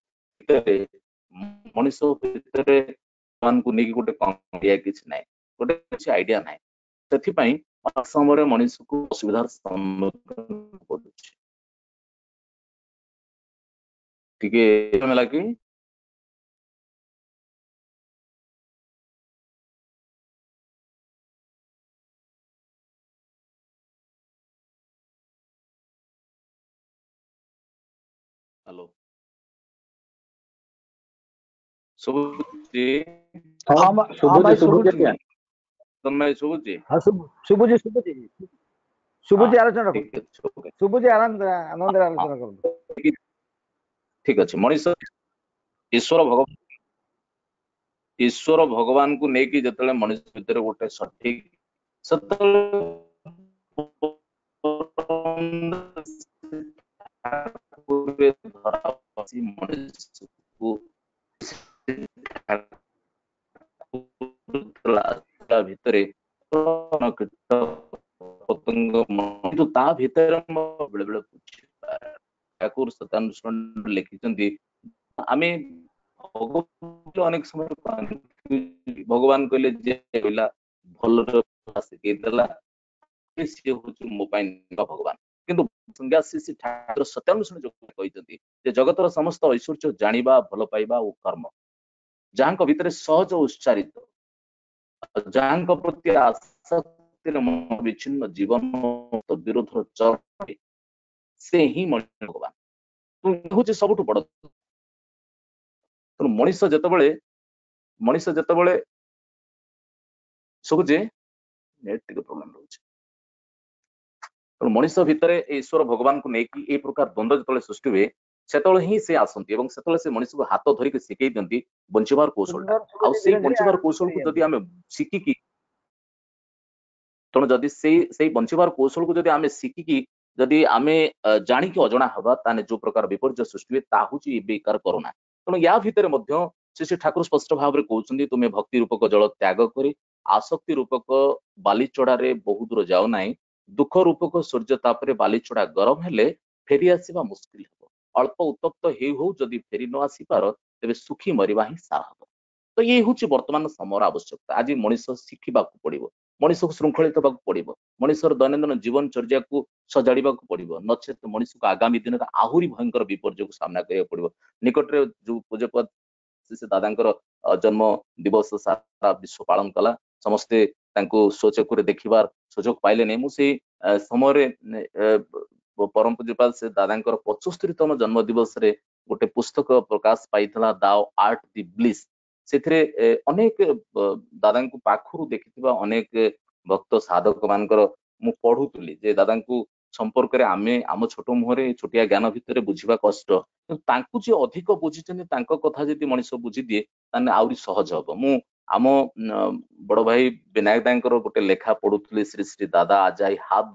ମଣିଷ ଭିତରେ ଭଗବାନଙ୍କୁ ନେଇକି ଗୋଟେ ଆଇଡିଆ କିଛି ନାହିଁ ଗୋଟେ କିଛି ଆଇଡିଆ ନାହିଁ ସେଥିପାଇଁ ସମୟରେ ମଣିଷକୁ ଅସୁବିଧାର ସମ୍ମୁଖୀନ କରୁଛି ଟିକେ ଲାଗି ହ୍ୟାଲୋ ଶୁଭୁଛି ଶୁଭୁଛି ତନ୍ମୟ ଶୁଭୁଛି ଶୁଭୁଛି ଆଲୋଚନା ଶୁଭୁଛି ଆନନ୍ଦରେ ଆଲୋଚନା କରନ୍ତୁ ଠିକ ଅଛି ମଣିଷ ଈଶ୍ୱର ଭଗବାନଙ୍କୁ ନେଇକି ଯେତେବେଳେ ମଣିଷ ଭିତରେ ଗୋଟେ ସଠିକ ସେତେବେଳେ ଆସି ମଣିଷକୁ ଭିତରେ କିନ୍ତୁ ତା ଭିତରେ ବେଳେ ବେଳେ ଠାକୁର ସତ୍ୟାନୁଷ୍ଠାନ ଲେଖିଛନ୍ତି ଆମେ ଅନେକ ସମୟ ଭଗବାନ କହିଲେ ଯେ କହିଲା ଭଲରେ ଶିଖେଇ ଦେଲା ସିଏ ହଉଛି ମୋ ପାଇଁ ଭଗବାନ। କିନ୍ତୁ ଶ୍ରୀ ଠାକୁର ସତ୍ୟାନୁଷ୍ଠାନ ଯୋଉ କହିଛନ୍ତି ଯେ ଜଗତର ସମସ୍ତ ଐଶ୍ୱର୍ଯ୍ୟ ଜାଣିବା ଭଲ ପାଇବା ଓ କର୍ମ ଯାହାଙ୍କ ଭିତରେ ସହଜ ଉଚ୍ଚାରିତ ଯାହାଙ୍କ ପ୍ରତି ଆସକ୍ତିର ବିଚ୍ଛିନ୍ନ ଜୀବନ ବିରୋଧର ଚରମ ସେ ହିଁ ମଣିଷ ଭଗବାନ ହଉଛି ସବୁଠୁ ବଡ। ତେଣୁ ମଣିଷ ଯେତେବେଳେ ସବୁ ଯେ ଟିକେ ପ୍ରୋବ୍ଲେମ ରହୁଛି। ତେଣୁ ମଣିଷ ଭିତରେ ଈଶ୍ୱର ଭଗବାନଙ୍କୁ ନେଇକି ଏଇ ପ୍ରକାର ଦ୍ୱନ୍ଦ୍ୱ ଯେତେବେଳେ ସୃଷ୍ଟି ହୁଏ ସେତେବେଳେ ହିଁ ସେ ଆସନ୍ତି ଏବଂ ସେତେବେଳେ ସେ ମଣିଷକୁ ହାତ ଧରିକି ଶିଖେଇ ଦିଅନ୍ତି ବଞ୍ଚିବାର କୌଶଳଟା। ଆଉ ସେଇ ବଞ୍ଚିବାର କୌଶଳକୁ ଯଦି ଆମେ ଶିଖିକି ତେଣୁ ଯଦି ସେଇ ବଞ୍ଚିବାର କୌଶଳକୁ ଯଦି ଆମେ ଶିଖିକି ଯଦି ଆମେ ଜାଣିକି ଅଜଣା ହବା ତାହେଲେ ଯୋଉ ପ୍ରକାର ବିପର୍ଯ୍ୟୟ ସୃଷ୍ଟି ହୁଏ ତାହା ହଉଛି ବେକାର କରୋନା। ତେଣୁ ୟା ଭିତରେ ମଧ୍ୟ ଶ୍ରୀ ଠାକୁର ସ୍ପଷ୍ଟ ଭାବରେ କହୁଛନ୍ତି ତୁମେ ଭକ୍ତି ରୂପକ ଜଳ ତ୍ୟାଗ କରି ଆସକ୍ତି ରୂପକ ବାଲିଚଡାରେ ବହୁ ଦୂର ଯାଉ ନାହିଁ। ଦୁଃଖ ରୂପକ ସୂର୍ଯ୍ୟ ତାପରେ ବାଲିଚଡା ଗରମ ହେଲେ ଫେରି ଆସିବା ମୁସ୍କିଲ ହେବ। ଅଳ୍ପ ଉତ୍ତପ୍ତ ହଉ ଯଦି ଫେରି ନ ଆସିପାର ତେବେ ସୁଖୀ ମରିବା ହିଁ ସାର ହେବ। ତ ଇଏ ହଉଛି ବର୍ତ୍ତମାନ ସମୟର ଆବଶ୍ୟକତା। ଆଜି ମଣିଷ ଶିଖିବାକୁ ପଡିବ, ମଣିଷକୁ ଶୃଙ୍ଖଳିତ ହେବାକୁ ପଡିବ, ମଣିଷର ଦୈନନ୍ଦିନ ଜୀବନଚର୍ଯ୍ୟାକୁ ସଜାଡିବାକୁ ପଡିବ, ନଚେତ ମଣିଷକୁ ଆଗାମୀ ଦିନରେ ଆହୁରି ଭୟଙ୍କର ବିପର୍ଯ୍ୟୟକୁ ସାମ୍ନା କରିବାକୁ ପଡିବ। ନିକଟରେ ଯୋଉ ପୂଜ୍ୟପାଦ ଶ୍ରୀ ଦାଦାଙ୍କର ଜନ୍ମ ଦିବସ ସାରା ବିଶ୍ୱ ପାଳନ କଲା, ସମସ୍ତେ ତାଙ୍କୁ ସ୍ୱଚକ୍ଷୁରେ ଦେଖିବାର ସୁଯୋଗ ପାଇଲେନି। ମୁଁ ସେଇ ସମୟରେ ପରମ ପୂଜ୍ୟପାଦ ସେ ଦାଦାଙ୍କର 75ତମ ଜନ୍ମ ଦିବସରେ ଗୋଟେ ପୁସ୍ତକ ପ୍ରକାଶ ପାଇଥିଲା ଦାଓ ଆର୍ଟ ଦି ବ୍ଲିସ୍। ସେଥିରେ ଅନେକ ଦାଦାଙ୍କୁ ପାଖରୁ ଦେଖିଥିବା ଅନେକ ଭକ୍ତ ସାଧକ ମାନଙ୍କର ମୁଁ ପଢୁଥିଲି ଯେ ଦାଦାଙ୍କୁ ସମ୍ପର୍କରେ ଆମେ ଆମ ଛୋଟ ମୁହଁରେ ଛୋଟିଆ ଜ୍ଞାନ ଭିତରେ ବୁଝିବା କଷ୍ଟ, କିନ୍ତୁ ତାଙ୍କୁ ଯିଏ ଅଧିକ ବୁଝିଛନ୍ତି ତାଙ୍କ କଥା ଯଦି ମଣିଷ ବୁଝିଦିଏ ତାହେଲେ ଆହୁରି ସହଜ ହବ। ମୁଁ ଆମ ବଡ ଭାଇ ବିନାୟକ ଦାଙ୍କର ଗୋଟେ ଲେଖା ପଢୁଥିଲି ଶ୍ରୀ ଶ୍ରୀ ଦାଦା ଆଜ ଆଇ ହାଭ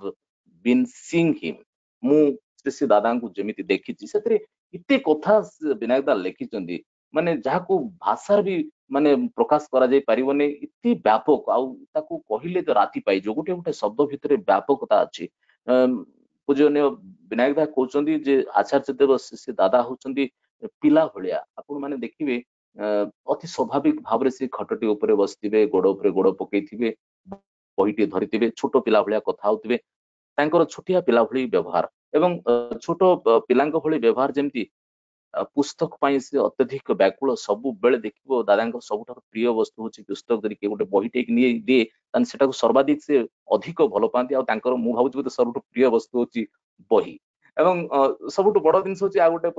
ବିନ୍ ସିଂ ହିମ୍। ମୁଁ ଶ୍ରୀ ଶ୍ରୀ ଦାଦାଙ୍କୁ ଯେମିତି ଦେଖିଛି ସେଥିରେ ଏତେ କଥା ବିନାୟକ ଦା ଲେଖିଛନ୍ତି ମାନେ ଯାହାକୁ ଭାଷାରେ ବି ମାନେ ପ୍ରକାଶ କରାଯାଇ ପାରିବନି, ଏତେ ବ୍ୟାପକ ଆଉ ତାକୁ କହିଲେ ତ ରାତି ପାଇଯିବ। ଗୋଟେ ଗୋଟେ ଶବ୍ଦ ଭିତରେ ବ୍ୟାପକତା ଅଛି। ପୂଜନୀୟ ବିନାୟକ ଦା କହୁଛନ୍ତି ଯେ ଆଚାର୍ଯ୍ୟ ଦେବ ଶ୍ରୀ ଦାଦା ହଉଛନ୍ତି ପିଲା ଭଳିଆ। ଆପଣ ମାନେ ଦେଖିବେ ଅତି ସ୍ୱାଭାବିକ ଭାବରେ ସେ ଖଟଟି ଉପରେ ବସିଥିବେ, ଗୋଡ ଉପରେ ଗୋଡ ପକେଇଥିବେ, ବହିଟିଏ ଧରିଥିବେ, ଛୋଟ ପିଲା ଭଳିଆ କଥା ହଉଥିବେ। ତାଙ୍କର ଛୋଟିଆ ପିଲା ଭଳି ବ୍ୟବହାର ଏବଂ ଛୋଟ ପିଲାଙ୍କ ଭଳି ବ୍ୟବହାର ଯେମିତି ପୁସ୍ତକ ପାଇଁ ସେ ଅତ୍ୟଧିକ ବ୍ୟାକୁଳ। ସବୁବେଳେ ଦେଖିବ ଦାଦାଙ୍କ ସବୁଠାରୁ ପ୍ରିୟ ବସ୍ତୁ ହଉଛି ପୁସ୍ତକ। ଯଦି କିଏ ଗୋଟେ ବହି ଟେକି ନେଇ ଦିଏ ତାହେଲେ ସେଟାକୁ ସର୍ବାଧିକ ସେ ଅଧିକ ଭଲ ପାଆନ୍ତି। ଆଉ ତାଙ୍କର ମୁଁ ଭାବୁଛି ବୋଧେ ସବୁଠୁ ପ୍ରିୟ ବସ୍ତୁ ହଉଛି ବହି। ଏବଂ ସବୁଠୁ ବଡ ଜିନିଷ ହଉଛି ଆଉ ଗୋଟେ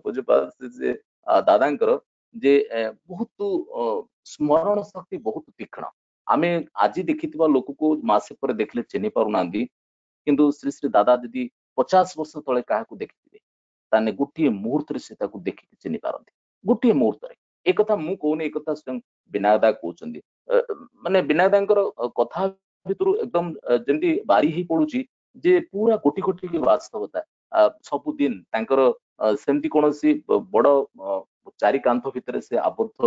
ପୂଜ୍ୟପାଦ ଯେ ଦାଦାଙ୍କର ଯେ ବହୁତ ସ୍ମରଣ ଶକ୍ତି ବହୁତ ତୀକ୍ଷ୍ଣ। ଆମେ ଆଜି ଦେଖିଥିବା ଲୋକକୁ ମାସେ ପରେ ଦେଖିଲେ ଚିହ୍ନି ପାରୁନାହାନ୍ତି, କିନ୍ତୁ ଶ୍ରୀ ଶ୍ରୀ ଦାଦା ଯଦି 50 ବର୍ଷ ତଳେ କାହାକୁ ଦେଖିଥିବେ ତାହେଲେ ଗୋଟିଏ ମୁହୂର୍ତ୍ତରେ ସେ ତାକୁ ଦେଖିକି ଚିହ୍ନି ପାରନ୍ତି, ଗୋଟିଏ ମୁହୂର୍ତ୍ତରେ। ଏ କଥା ମୁଁ କହୁନି, ଏ କଥା ସ୍ୱୟଂ ବିନାୟକ ଦା କହୁଛନ୍ତି। ମାନେ ବିନାୟକ ଦାଙ୍କର କଥା ଭିତରୁ ଏକଦମ ଯେମିତି ବାରି ହେଇ ପଡୁଛି ଯେ ପୁରା କୋଟି କୋଟି ବାସ୍ତବତା। ସବୁଦିନ ତାଙ୍କର ସେମିତି କୌଣସି ବଡ ଚାରି କାନ୍ଥ ଭିତରେ ସେ ଆବଦ୍ଧ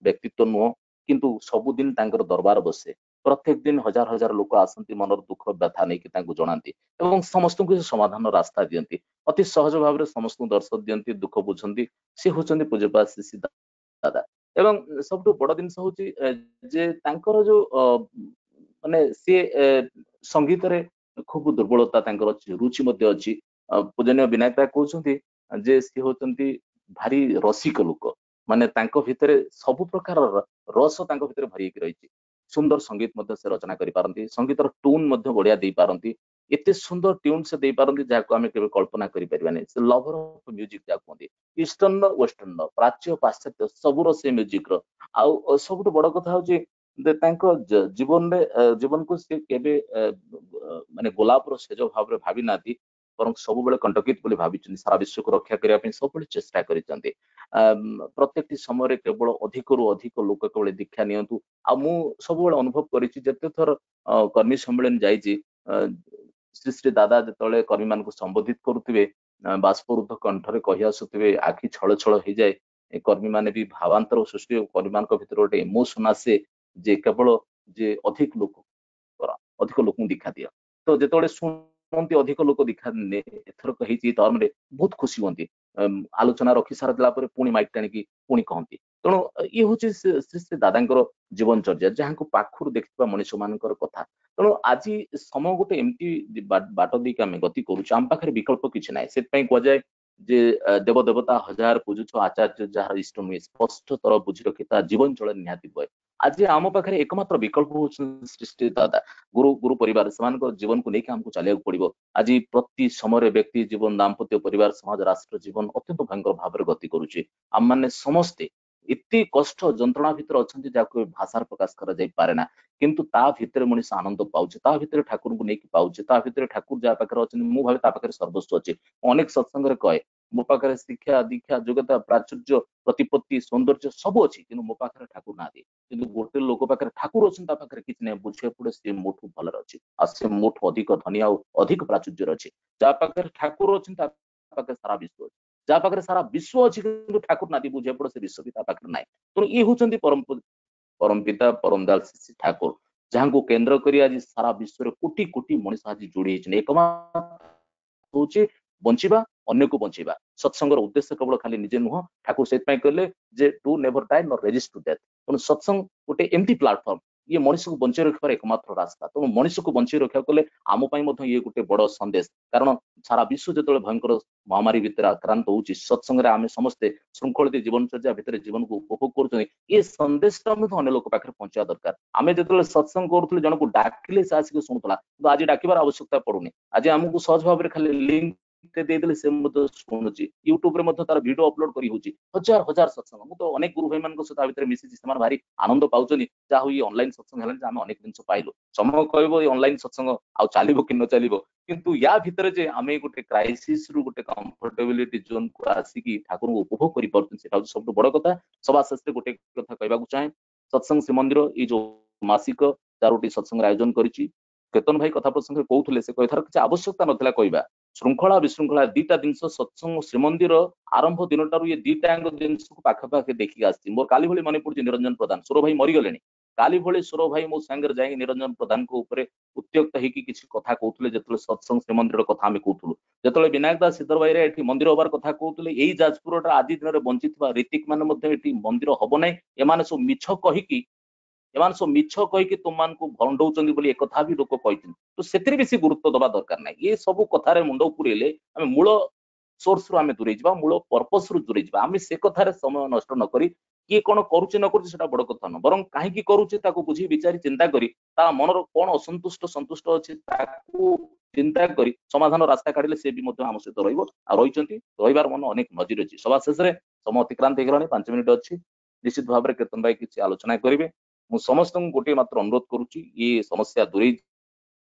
ବ୍ୟକ୍ତିତ୍ବ ନୁହଁ, କିନ୍ତୁ ସବୁଦିନ ତାଙ୍କର ଦରବାର ବସେ। ପ୍ରତ୍ୟେକ ଦିନ ହଜାର ହଜାର ଲୋକ ଆସନ୍ତି, ମନର ଦୁଃଖ ବ୍ୟଥା ନେଇକି ତାଙ୍କୁ ଜଣାନ୍ତି ଏବଂ ସମସ୍ତଙ୍କୁ ସେ ସମାଧାନର ରାସ୍ତା ଦିଅନ୍ତି। ଅତି ସହଜ ଭାବରେ ସମସ୍ତଙ୍କୁ ଦର୍ଶନ ଦିଅନ୍ତି, ଦୁଃଖ ବୁଝନ୍ତି। ସେ ହଉଛନ୍ତି ପୂଜ୍ୟପାଦ ଶ୍ରୀ ଦାଦା। ଏବଂ ସବୁଠୁ ବଡ ଜିନିଷ ହଉଛି ଯେ ତାଙ୍କର ଯୋଉ ମାନେ ସିଏ ସଙ୍ଗୀତରେ ଖୁବ ଦୁର୍ବଳତା ତାଙ୍କର ଅଛି, ରୁଚି ମଧ୍ୟ ଅଛି। ପୂଜନୀୟ ବିନାୟକ ଦା କହୁଛନ୍ତି ଯେ ସିଏ ହଉଛନ୍ତି ଭାରି ରସିକ ଲୋକ। ମାନେ ତାଙ୍କ ଭିତରେ ସବୁ ପ୍ରକାରର ରସ ତାଙ୍କ ଭିତରେ ଭରି ହେଇକି ରହିଛି। ସୁନ୍ଦର ସଙ୍ଗୀତ ମଧ୍ୟ ସେ ରଚନା କରିପାରନ୍ତି, ସଙ୍ଗୀତର ଟୁନ୍ ମଧ୍ୟ ବଢିଆ ଦେଇପାରନ୍ତି। ଏତେ ସୁନ୍ଦର ଟ୍ୟୁନ୍ ସେ ଦେଇପାରନ୍ତି ଯାହାକୁ ଆମେ କେବେ କଳ୍ପନା କରିପାରିବାନି। ସେ ଲଭର ଅଫ ମ୍ୟୁଜିକ ଯାହାକୁ କୁହନ୍ତି, ଇଷ୍ଟର୍ଣ୍ଣ ୱେଷ୍ଟର୍ଣ୍ଣ, ପ୍ରାଚ୍ୟ ପାଶ୍ଚାତ୍ୟ ସବୁର ସେ ମ୍ୟୁଜିକର। ଆଉ ସବୁଠୁ ବଡ କଥା ହଉଛି ଯେ ତାଙ୍କ ଜୀବନକୁ ସେ କେବେ ମାନେ ଗୋଲାପର ସେଜ ଭାବରେ ଭାବି ନାହାନ୍ତି, ବରଂ ସବୁବେଳେ କଣ୍ଟକିତ ବୋଲି ଭାବିଛନ୍ତି। ସାରା ବିଶ୍ୱକୁ ରକ୍ଷା କରିବା ପାଇଁ ସବୁବେଳେ ଚେଷ୍ଟା କରିଛନ୍ତି। ପ୍ରତ୍ୟେକଟି ସମୟରେ କେବଳ ଅଧିକରୁ ଅଧିକ ଲୋକ କେବଳ ଦୀକ୍ଷା ନିଅନ୍ତୁ। ଆଉ ମୁଁ ସବୁବେଳେ ଅନୁଭବ କରିଛି, ଯେତେ ଥର କର୍ମୀ ସମ୍ମିଳନୀ ଯାଇଛି, ଶ୍ରୀ ଶ୍ରୀ ଦାଦା ଯେତେବେଳେ କର୍ମୀ ମାନଙ୍କୁ ସମ୍ବୋଧିତ କରୁଥିବେ ବାଷ୍ପରୁଦ୍ଧ କଣ୍ଠରେ କହି ଆସୁଥିବେ, ଆଖି ଛଳ ଛଳ ହେଇଯାଏ। ଏ କର୍ମୀ ମାନେ ବି ଭାବାନ୍ତର ସୃଷ୍ଟି, କର୍ମୀ ମାନଙ୍କ ଭିତରେ ଗୋଟେ ଇମୋସନ ଆସେ ଯେ କେବଳ ଯେ ଅଧିକ ଲୋକଙ୍କୁ ଦେଖା ଦିଅ। ତ ଯେତେବେଳେ ଶୁଣନ୍ତି ଅଧିକ ଲୋକ ଦେଖା ଏଥରକ ହେଇଛି ଟର୍ମରେ ବହୁତ ଖୁସି ହୁଅନ୍ତି। ଆଲୋଚନା ରଖି ସାରିଲା ପରେ ପୁଣି ମାଇକ୍ ଟାଣିକି ପୁଣି କହନ୍ତି। ତେଣୁ ଇଏ ହଉଛି ଶ୍ରୀ ଦାଦାଙ୍କର ଜୀବନଚର୍ଯ୍ୟା, ଯାହାଙ୍କୁ ପାଖରୁ ଦେଖିଥିବା ମଣିଷ ମାନଙ୍କର କଥା। ତେଣୁ ଆଜି ସମୟ ଗୋଟେ ଏମିତି ବାଟ ଦେଇକି ଆମେ ଗତି କରୁଛୁ, ଆମ ପାଖରେ ବିକଳ୍ପ କିଛି ନାହିଁ। ସେଥିପାଇଁ କୁହାଯାଏ ଯେ ଦେବ ଦେବତା ହଜାର ପୂଜୁଛ, ଆଚାର୍ଯ୍ୟ ଯାହାର ଇଷ୍ଟ ନୁହେଁ ସ୍ପଷ୍ଟତର ବୁଝି ରଖି ତା ଜୀବନ ଚଳ ନିହାତି ବୟ। ଆଜି ଆମ ପାଖରେ ଏକମାତ୍ର ବିକଳ୍ପ ହଉଛନ୍ତି ସୃଷ୍ଟି ଦାଦା, ଗୁରୁ ପରିବାର। ସେମାନଙ୍କ ଜୀବନକୁ ନେଇକି ଆମକୁ ଚାଲିବାକୁ ପଡିବ। ଆଜି ପ୍ରତି ସମୟରେ ବ୍ୟକ୍ତି ଜୀବନ, ଦାମ୍ପତ୍ୟ, ପରିବାର, ସମାଜ, ରାଷ୍ଟ୍ର ଜୀବନ ଅତ୍ୟନ୍ତ ଭୟଙ୍କର ଭାବରେ ଗତି କରୁଛି। ଆମମାନେ ସମସ୍ତେ ଏତେ କଷ୍ଟ ଯନ୍ତ୍ରଣା ଭିତରେ ଅଛନ୍ତି ଯାହାକୁ ଭାଷାରେ ପ୍ରକାଶ କରାଯାଇ ପାରେ ନା। କିନ୍ତୁ ତା ଭିତରେ ମଣିଷ ଆନନ୍ଦ ପାଉଛି, ତା ଭିତରେ ଠାକୁରଙ୍କୁ ନେଇକି ପାଉଛି, ତା ଭିତରେ ଠାକୁର ଯାହା ପାଖରେ ଅଛନ୍ତି ମୁଁ ଭାବେ ତା ପାଖରେ ସର୍ବସ୍ୱ ଅଛି। ଅନେକ ସତ୍ସଙ୍ଗରେ କହେ ମୋ ପାଖରେ ଶିକ୍ଷା, ଦୀକ୍ଷା, ଯୋଗ୍ୟତା, ପ୍ରାଚୁର୍ଯ୍ୟ, ପ୍ରତିପତ୍ତି, ସୌନ୍ଦର୍ଯ୍ୟ ସବୁ ଅଛି, କିନ୍ତୁ ମୋ ପାଖରେ ଠାକୁର ନାହାନ୍ତି। କିନ୍ତୁ ଗୋଟେ ଲୋକ ପାଖରେ ଠାକୁର ଅଛନ୍ତି, ତା ପାଖରେ କିଛି ନାହିଁ। ବୁଝିବାକୁ ପଡେ ସେ ମୋଠୁ ଭଲରେ ଅଛି, ଆଉ ସେ ମୋଠୁ ଅଧିକ ଧନୀ ଆଉ ଅଧିକ ପ୍ରାଚୁର୍ଯ୍ୟରେ ଅଛି। ଯାହା ପାଖରେ ଠାକୁର ଅଛନ୍ତି ତା ପାଖରେ ସାରା ବିଶ୍ୱ ଅଛି। ଯାହା ପାଖରେ ସାରା ବିଶ୍ୱ ଅଛି କିନ୍ତୁ ଠାକୁର ନାହାନ୍ତି, ବୁଝିବାକୁ ପଡେ ସେ ବିଶ୍ୱ ବି ତା ପାଖରେ ନାହିଁ। ତେଣୁ ଇଏ ହଉଛନ୍ତି ପରମ ପିତା ପରମ ଦୟାଳ ଶ୍ରୀ ଠାକୁର, ଯାହାଙ୍କୁ କେନ୍ଦ୍ର କରି ଆଜି ସାରା ବିଶ୍ୱରେ କୋଟି କୋଟି ମଣିଷ ଆଜି ଯୋଡି ହେଇଛନ୍ତି। ଏକମାତ୍ର ହଉଛି ବଞ୍ଚିବା, ଅନ୍ୟକୁ ବଞ୍ଚେଇବା। ସତ୍ସଙ୍ଗର ଉଦ୍ଦେଶ୍ୟ କେବଳ ଖାଲି ନିଜେ ନୁହଁ। ଠାକୁର ସେଥିପାଇଁ କହିଲେ ଯେ ଡୁ ନେଭର ଡାଏ ନର ରେଜିଷ୍ଟ ଟୁ ଡେଥ୍। ତେଣୁ ସତ୍ସଙ୍ଗ ଗୋଟେ ଏମିତି ପ୍ଲାଟଫର୍ମ, ଇଏ ମଣିଷକୁ ବଞ୍ଚେଇ ରଖିବାର ଏକମାତ୍ର ରାସ୍ତା। ତେଣୁ ମଣିଷକୁ ବଞ୍ଚେଇ ରଖିବାକୁ ହେଲେ ଆମ ପାଇଁ ମଧ୍ୟ ଇଏ ଗୋଟେ ବଡ ସନ୍ଦେଶ। କାରଣ ସାରା ବିଶ୍ୱ ଯେତେବେଳେ ଭୟଙ୍କର ମହାମାରୀ ଭିତରେ ଆକ୍ରାନ୍ତ ହଉଛି, ସତ୍ସଙ୍ଗରେ ଆମେ ସମସ୍ତେ ଶୃଙ୍ଖଳିତ ଜୀବନଚର୍ଯ୍ୟା ଭିତରେ ଜୀବନକୁ ଉପଭୋଗ କରୁଛନ୍ତି। ଏ ସନ୍ଦେଶଟା ମଧ୍ୟ ଅନ୍ୟ ଲୋକ ପାଖରେ ପହଞ୍ଚିବା ଦରକାର। ଆମେ ଯେତେବେଳେ ସତ୍ସଙ୍ଗ କରୁଥିଲେ ଜଣକୁ ଡାକିଲେ ସେ ଆସିକି ଶୁଣୁଥିଲା, କିନ୍ତୁ ଆଜି ଡାକିବାର ଆବଶ୍ୟକତା ପଡୁନି। ଆଜି ଆମକୁ ସହଜ ଭାବରେ ଖାଲି ଲିଙ୍କ ଦେଇଦେଲେ ସେ ମଧ୍ୟ ଶୁଣୁଛି। ୟୁଟ୍ୟୁବରେ ମଧ୍ୟ ତାର ଭିଡିଓ ଅପଲୋଡ କରି ହଉଛି। ହଜାର ହଜାର ସତ୍ସଙ୍ଗ, ମୁଁ ତ ଅନେକ ଗୁରୁ ଭାଇ ମାନଙ୍କ ସହିତ ଭିତରେ ମିଶିଛି, ସେମାନେ ଭାରି ଆନନ୍ଦ ପାଉଛନ୍ତି। ଯାହା ହଉ ଅନଲାଇନ ସତ୍ସଙ୍ଗ ହେଲାଣି ଯେ ଆମେ ଅନେକ ଜିନିଷ ପାଇଲୁ। ସମୟ କହିବ ଏଇ ଅନଲାଇନ ସତ୍ସଙ୍ଗ ଆଉ ଚାଲିବ କି ନ ଚାଲିବ, କିନ୍ତୁ ୟା ଭିତରେ ଯେ ଆମେ ଗୋଟେ କ୍ରାଇସିସ ରୁ ଗୋଟେ କମ୍ଫର୍ଟେବିଲିଟି ଜୋନକୁ ଆସିକି ଠାକୁରଙ୍କୁ ଉପଭୋଗ କରିପାରୁଛନ୍ତି, ସେଟା ହଉଛି ସବୁଠୁ ବଡ କଥା। ସଭା ଶେଷରେ ଗୋଟେ କଥା କହିବାକୁ ଚାହେଁ, ସତ୍ସଙ୍ଗ ଶ୍ରୀମନ୍ଦିର ଏଇ ଯୋଉ ମାସିକ 4ଟି ସତ୍ସଙ୍ଗର ଆୟୋଜନ କରିଛି। କେତନ ଭାଇ କଥା ପ୍ରସଙ୍ଗରେ କହୁଥିଲେ, ସେ କଥାର କିଛି ଆବଶ୍ୟକତା ନଥିଲା କହିବା। ଶୃଙ୍ଖଳା ବିଶୃଙ୍ଖଳା ଦିଟା ଜିନିଷ ସତ୍ସଙ୍ଗ ଶ୍ରୀମନ୍ଦିର ଆରମ୍ଭ ଦିନଟାରୁ ଏ ଦିଟାଙ୍କ ଜିନିଷକୁ ପାଖାପାଖି ଦେଖିକି ଆସିଛି। ମୋର କାଲି ଭଳି ମନେ ପଡୁଛି ନିରଞ୍ଜନ ପ୍ରଧାନ, ସୁର ଭାଇ ମରିଗଲେଣି, କାଲି ଭଳି ସୁର ଭାଇ ମୋ ସାଙ୍ଗରେ ଯାଇକି ନିରଞ୍ଜନ ପ୍ରଧାନଙ୍କ ଉପରେ ଉତ୍ତ୍ୟକ୍ତ ହେଇକି କିଛି କଥା କହୁଥିଲେ। ଯେତେବେଳେ ସତ୍ସଙ୍ଗ ଶ୍ରୀମନ୍ଦିରର କଥା ଆମେ କହୁଥିଲୁ, ଯେତେବେଳେ ବିନାୟକ ଦାସ ସିଦ୍ଧର ଭାଇରେ ଏଠି ମନ୍ଦିର ହବାର କଥା କହୁଥିଲେ, ଏଇ ଯାଜପୁରଟା ଆଜି ଦିନରେ ବଞ୍ଚିଥିବା ରୀତିକ ମାନେ ମଧ୍ୟ ଏଠି ମନ୍ଦିର ହବ ନାହିଁ। ଏମାନେ ସବୁ ମିଛ କହିକି ତୁମମାନଙ୍କୁ ଭଣ୍ଡଉଛନ୍ତି ବୋଲି ଏକଥା ବି ଲୋକ କହିଛନ୍ତି। ତ ସେଥିରେ ବେଶୀ ଗୁରୁତ୍ୱ ଦବା ଦରକାର ନାହିଁ। ଏ ସବୁ କଥାରେ ମୁଣ୍ଡ ପୁରେଇଲେ ଆମେ ମୂଳ ସୋର୍ସରୁ ଆମେ ଦୂରେଇ ଯିବା, ମୂଳ ପର୍ପସରୁ ଦୂରେଇ ଯିବା। ଆମେ ସେ କଥାରେ ସମୟ ନଷ୍ଟ ନ କରି କିଏ କଣ କରୁଛି ନ କରୁଛି ସେଟା ବଡ କଥା ନୁହଁ, ବରଂ କାହିଁକି କରୁଛି ତାକୁ ବୁଝି ବିଚାରି ଚିନ୍ତା କରି ତା ମନର କଣ ସନ୍ତୁଷ୍ଟ ଅଛି ତାକୁ ଚିନ୍ତା କରି ସମାଧାନ ରାସ୍ତା କାଢିଲେ ସେ ବି ମଧ୍ୟ ଆମ ସହିତ ରହିବ। ଆଉ ରହିଛନ୍ତି, ରହିବାର ମନ ଅନେକ ନଜିର ଅଛି। ସଭା ଶେଷରେ ସମୟ ଅତିକ୍ରାନ୍ତ ହେଇଗଲାଣି, 5 ମିନିଟ ଅଛି। ନିଶ୍ଚିତ ଭାବରେ କେତନ ଭାଇ କିଛି ଆଲୋଚନା କରିବେ। ମୁଁ ସମସ୍ତଙ୍କୁ ଗୋଟିଏ ମାତ୍ର ଅନୁରୋଧ କରୁଛି, ଇଏ ସମସ୍ୟା ଦୂରେଇ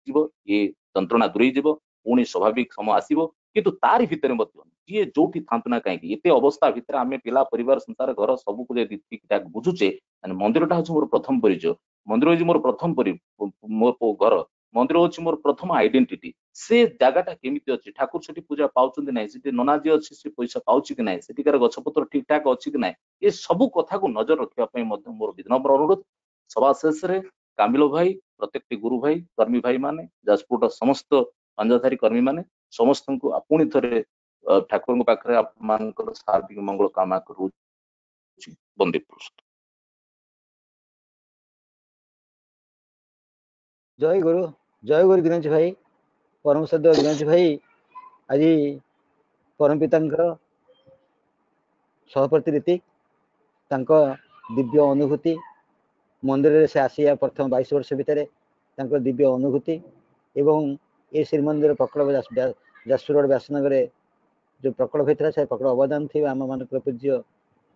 ଯିବ, ଇଏ ଯନ୍ତ୍ରଣା ଦୂରେଇ ଯିବ, ପୁଣି ସ୍ୱାଭାବିକ ସମୟ ଆସିବ। କିନ୍ତୁ ତାରି ଭିତରେ ମଧ୍ୟ ଯିଏ ଯୋଉଠି ଥାନ୍ତୁ ନା କାହିଁକି, ଏତେ ଅବସ୍ଥା ଭିତରେ ଆମେ ପିଲା, ପରିବାର, ସଂସାର, ଘର ସବୁକୁ ଯଦି ଠିକ ଠାକ ବୁଝୁଛେ, ତାହେଲେ ମନ୍ଦିରଟା ହଉଛି ମୋର ପ୍ରଥମ ପରିଚୟ। ମନ୍ଦିର ହଉଛି ମୋର ପ୍ରଥମ ମୋ ଘର। ମନ୍ଦିର ହଉଛି ମୋର ପ୍ରଥମ ଆଇଡେଣ୍ଟିଟି। ସେ ଜାଗାଟା କେମିତି ଅଛି, ଠାକୁର ସେଠି ପୂଜା ପାଉଛନ୍ତି ନାହିଁ, ସେଠି ନନା ଯିଏ ଅଛି ସେ ପଇସା ପାଉଛି କି ନାହିଁ, ସେଠିକାର ଗଛପତ୍ର ଠିକ ଠାକ ଅଛି କି ନାହିଁ, ଏ ସବୁ କଥାକୁ ନଜର ରଖିବା ପାଇଁ ମଧ୍ୟ ମୋର ବିନମ୍ର ଅନୁରୋଧ। ସଭା ଶେଷରେ କାମିଲ ଭାଇ, ପ୍ରତ୍ୟେକଟି ଗୁରୁ ଭାଇ, କର୍ମୀ ଭାଇ ମାନେ, ଯାଜପୁରର ସମସ୍ତ ପାଞ୍ଜାଧାରୀ କର୍ମୀ ମାନେ ସମସ୍ତଙ୍କୁ ପୁଣି ଥରେ ଠାକୁରଙ୍କ ପାଖରେ ଆପଣମାନଙ୍କର ସାର୍ବିକ ମଙ୍ଗଳ କାମନା କରୁଛି। ବନ୍ଦେ ପୁରୁଷ। ଜୟ ଗୁରୁ ଗିରଞ୍ଚ ଭାଇ, ପରମ ସଦ୍ୟ ଗିରଞ୍ଚ ଭାଇ ଆଜି ପରମ ପିତାଙ୍କର ସହପତି ରୀତି, ତାଙ୍କ ଦିବ୍ୟ ଅନୁଭୂତି ମନ୍ଦିରରେ ସେ ଆସିବା ପ୍ରଥମ 22 ବର୍ଷ ଭିତରେ ତାଙ୍କର ଦିବ୍ୟ ଅନୁଭୂତି ଏବଂ ଏ ଶ୍ରୀମନ୍ଦିର ପ୍ରକଳ୍ପ ଯାଜପୁର ରୋଡ ବ୍ୟାସନଗରରେ ଯୋଉ ପ୍ରକଳ୍ପ ହେଇଥିଲା ସେ ପ୍ରକଳ୍ପ ଅବଦାନ ଥିବା ଆମମାନଙ୍କର ପୂଜ୍ୟ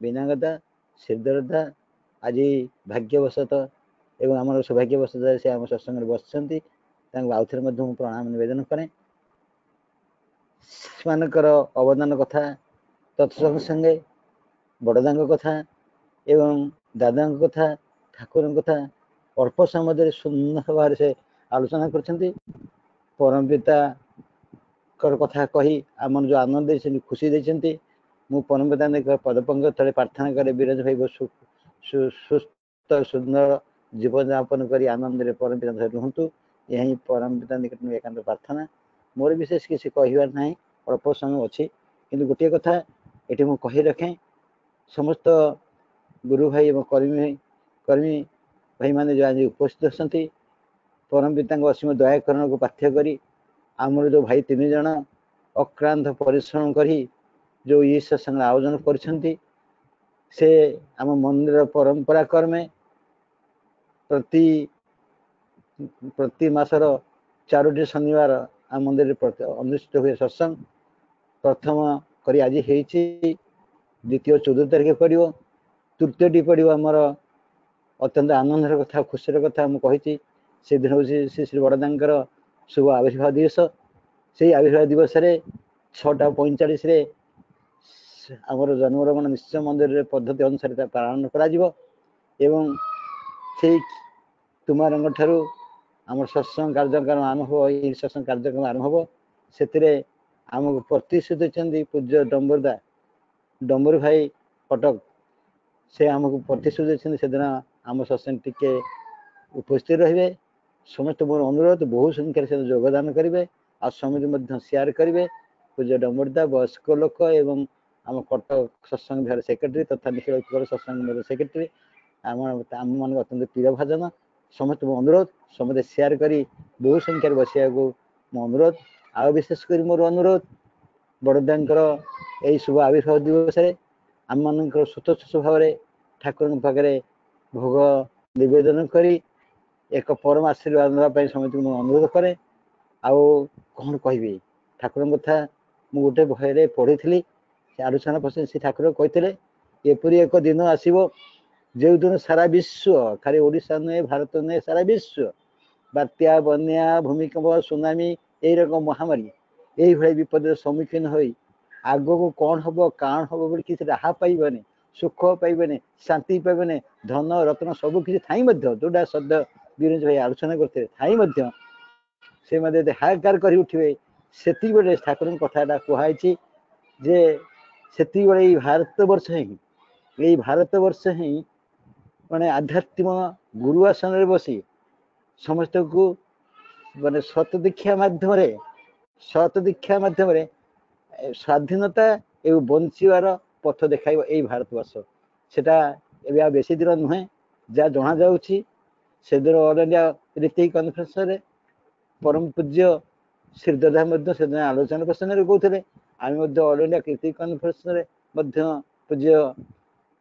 ବିନାୟକ ଦା, ଶ୍ରୀଧର ଦା ଆଜି ଭାଗ୍ୟବଶତଃ ଏବଂ ଆମର ସୌଭାଗ୍ୟବଶତଃ ସେ ଆମ ସତ୍ସଙ୍ଗରେ ବସିଛନ୍ତି। ତାଙ୍କୁ ଆଉଥରେ ମଧ୍ୟ ମୁଁ ପ୍ରଣାମ ନିବେଦନ କରେ। ସେମାନଙ୍କର ଅବଦାନ କଥା ତତ୍ସଙ୍ଗେ ସଙ୍ଗେ ବଡ଼ଦାଙ୍କ କଥା ଏବଂ ଦାଦାଙ୍କ କଥା, ଠାକୁରଙ୍କ କଥା ଅଳ୍ପ ସମୟ ମଧ୍ୟରେ ସୁନ୍ଦର ଭାବରେ ସେ ଆଲୋଚନା କରିଛନ୍ତି। ପରମ ପିତା କଥା କହି ଆମର ଯୋଉ ଆନନ୍ଦ ଦେଇଛନ୍ତି ଖୁସି ଦେଇଛନ୍ତି ମୁଁ ପରମ ପିତାଙ୍କ ପଦପଙ୍କ ତଳେ ପ୍ରାର୍ଥନା କରେ ବିରଜ ଭାଇ ସୁସ୍ଥ ସୁନ୍ଦର ଜୀବନ ଯାପନ କରି ଆନନ୍ଦରେ ପରମ ପିତା ରୁହନ୍ତୁ। ଏହା ହିଁ ପରମ ପିତା ନିକଟ ଏକାନ୍ତ ପ୍ରାର୍ଥନା। ମୋର ବିଶେଷ କିଛି କହିବାର ନାହିଁ, ଅଳ୍ପ ସମୟ ଅଛି, କିନ୍ତୁ ଗୋଟିଏ କଥା ଏଠି ମୁଁ କହି ରଖେ ସମସ୍ତ ଗୁରୁ ଭାଇ ଏବଂ କର୍ମୀ ଭାଇମାନେ ଯେଉଁ ଆଜି ଉପସ୍ଥିତ ଅଛନ୍ତି ପରମ ପିତାଙ୍କ ଅସୀମ ଦୟାକରଣକୁ ପାଥ୍ୟ କରି ଆମର ଯୋଉ ଭାଇ 3 ଜଣ ଅକ୍ରାନ୍ତ ପରିଶ୍ରମ କରି ଯୋଉ ଇ ସତ୍ସଙ୍ଗ ଆୟୋଜନ କରିଛନ୍ତି ସେ ଆମ ମନ୍ଦିର ପରମ୍ପରା କର୍ମେ ପ୍ରତି ମାସର 4ଟି ଶନିବାର ଆମ ମନ୍ଦିରରେ ଅନୁଷ୍ଠିତ ହୁଏ ସତ୍ସଙ୍ଗ। ପ୍ରଥମ କରି ଆଜି ହେଇଛି, ଦ୍ୱିତୀୟ 14 ତାରିଖ ପଡ଼ିବ, ତୃତୀୟଟି ପଡ଼ିବ ଆମର ଅତ୍ୟନ୍ତ ଆନନ୍ଦର କଥା ଖୁସିର କଥା ମୁଁ କହିଛି ସେଦିନ ହେଉଛି ଶ୍ରୀ ବଡ଼ଦାଙ୍କର ଶୁଭ ଆବିର୍ଭାବ ଦିବସ। ସେଇ ଆବିର୍ଭାବ ଦିବସରେ 6:45ରେ ଆମର ଜନ୍ମରମଣ ନିଶ୍ଚୟ ମନ୍ଦିରରେ ପଦ୍ଧତି ଅନୁସାରେ ତା ପାଳନ କରାଯିବ ଏବଂ ସେଇ ତୁମାରଙ୍କ ଠାରୁ ଆମର ସତ୍ସଙ୍ଗ କାର୍ଯ୍ୟକ୍ରମ ଆରମ୍ଭ ହେବ। ଏଇ ସତ୍ସଙ୍ଗ କାର୍ଯ୍ୟକ୍ରମ ଆରମ୍ଭ ହେବ, ସେଥିରେ ଆମକୁ ପ୍ରତିଶ୍ରୁତି ଦେଇଛନ୍ତି ପୂଜ୍ୟ ଡମ୍ବରୁ ଭାଇ କଟକ, ସେ ଆମକୁ ପ୍ରତିଶ୍ରୁତି ଦେଇଛନ୍ତି ସେଦିନ ଆମ ସତ୍ସଙ୍ଗ ଟିକେ ଉପସ୍ଥିତ ରହିବେ। ସମସ୍ତେ ମୋର ଅନୁରୋଧ ବହୁ ସଂଖ୍ୟାରେ ସେ ଯୋଗଦାନ କରିବେ ଆଉ ସମସ୍ତେ ମଧ୍ୟ ସେୟାର କରିବେ। ପୂଜ୍ୟ ଡମ୍ବରୁଦା ବୟସ୍କ ଲୋକ ଏବଂ ଆମ କଟକ ସତ୍ସଙ୍ଗ ବିହାର ସେକ୍ରେଟାରୀ ତଥା ନିଖିଳ ସତ୍ସଙ୍ଗ ସେକ୍ରେଟାରୀ ଆମମାନଙ୍କ ଅତ୍ୟନ୍ତ ପ୍ରିୟ ଭାଜନ। ସମସ୍ତେ ମୋ ଅନୁରୋଧ ସମସ୍ତେ ସେୟାର କରି ବହୁ ସଂଖ୍ୟାରେ ବସିବାକୁ ମୋ ଅନୁରୋଧ। ଆଉ ବିଶେଷ କରି ମୋର ଅନୁରୋଧ ବଡ଼ଦାଙ୍କର ଏଇ ଶୁଭ ଆବିର୍ଭାବ ଦିବସରେ ଆମମାନଙ୍କର ସ୍ୱତଃସ୍ଫୂର୍ତ୍ତ ଭାବରେ ଠାକୁରଙ୍କ ପାଖରେ ଭୋଗ ନିବେଦନ କରି ଏକ ପରମ ଆଶୀର୍ବାଦ ନେବା ପାଇଁ ସମସ୍ତଙ୍କୁ ମୁଁ ଅନୁରୋଧ କରେ। ଆଉ କ'ଣ କହିବି ଠାକୁରଙ୍କ କଥା ମୁଁ ଗୋଟେ ବହିରେ ପଢ଼ିଥିଲି, ସେ ଆଲୋଚନା ପ୍ରସଙ୍ଗ ସେ ଠାକୁର କହିଥିଲେ ଏପରି ଏକ ଦିନ ଆସିବ ଯେଉଁଦିନ ସାରା ବିଶ୍ୱ, ଖାଲି ଓଡ଼ିଶା ନୁହେଁ ଭାରତ ନୁହେଁ ସାରା ବିଶ୍ୱ, ବାତ୍ୟା ବନ୍ୟା ଭୂମିକମ୍ପ ସୁନାମି ଏଇ ରକମ ମହାମାରୀ ଏଇଭଳି ବିପଦର ସମ୍ମୁଖୀନ ହୋଇ ଆଗକୁ କ'ଣ ହବ କାଣ ହବ ବୋଲି କିଛି ରାହା ପାଇବନି, ସୁଖ ପାଇବେନି, ଶାନ୍ତି ପାଇବେନି, ଧନ ରତ୍ନ ସବୁ କିଛି ଥାଇ ମଧ୍ୟ ଯୋଉଟା ସଦ୍ୟ ବିରଞ୍ଜ ଭାଇ ଆଲୋଚନା କରିଥିଲେ ଥାଇ ମଧ୍ୟ ସେ ମଧ୍ୟ ହାହାକାର କରି ଉଠିବେ। ସେତିକିବେଳେ ଠାକୁରଙ୍କ କଥାଟା କୁହାଯାଇଛି ଯେ ସେତିକିବେଳେ ଏଇ ଭାରତ ବର୍ଷ ହିଁ ମାନେ ଆଧ୍ୟାତ୍ମିକ ଗୁରୁ ଆସନରେ ବସି ସମସ୍ତଙ୍କୁ ମାନେ ସତ ଦୀକ୍ଷା ମାଧ୍ୟମରେ ସ୍ୱାଧୀନତା ଏବଂ ବଞ୍ଚିବାର ପଥ ଦେଖାଇବ ଏଇ ଭାରତବର୍ଷ। ସେଟା ଏବେ ଆଉ ବେଶୀ ଦିନ ନୁହେଁ, ଯାହା ଜଣାଯାଉଛି ସେଦିନ ଅଲ୍ ଇଣ୍ଡିଆ ରୀତି କନଫରେନ୍ସରେ ପରମ ପୂଜ୍ୟ ଶ୍ରୀଦଦା ମଧ୍ୟ ସେଦିନ ଆଲୋଚନା ପ୍ରସଙ୍ଗରେ କହୁଥିଲେ। ଆମେ ମଧ୍ୟ ଅଲ୍ ଇଣ୍ଡିଆ କୀର୍ତ୍ତି କନଫରେନ୍ସରେ ମଧ୍ୟ ପୂଜ୍ୟ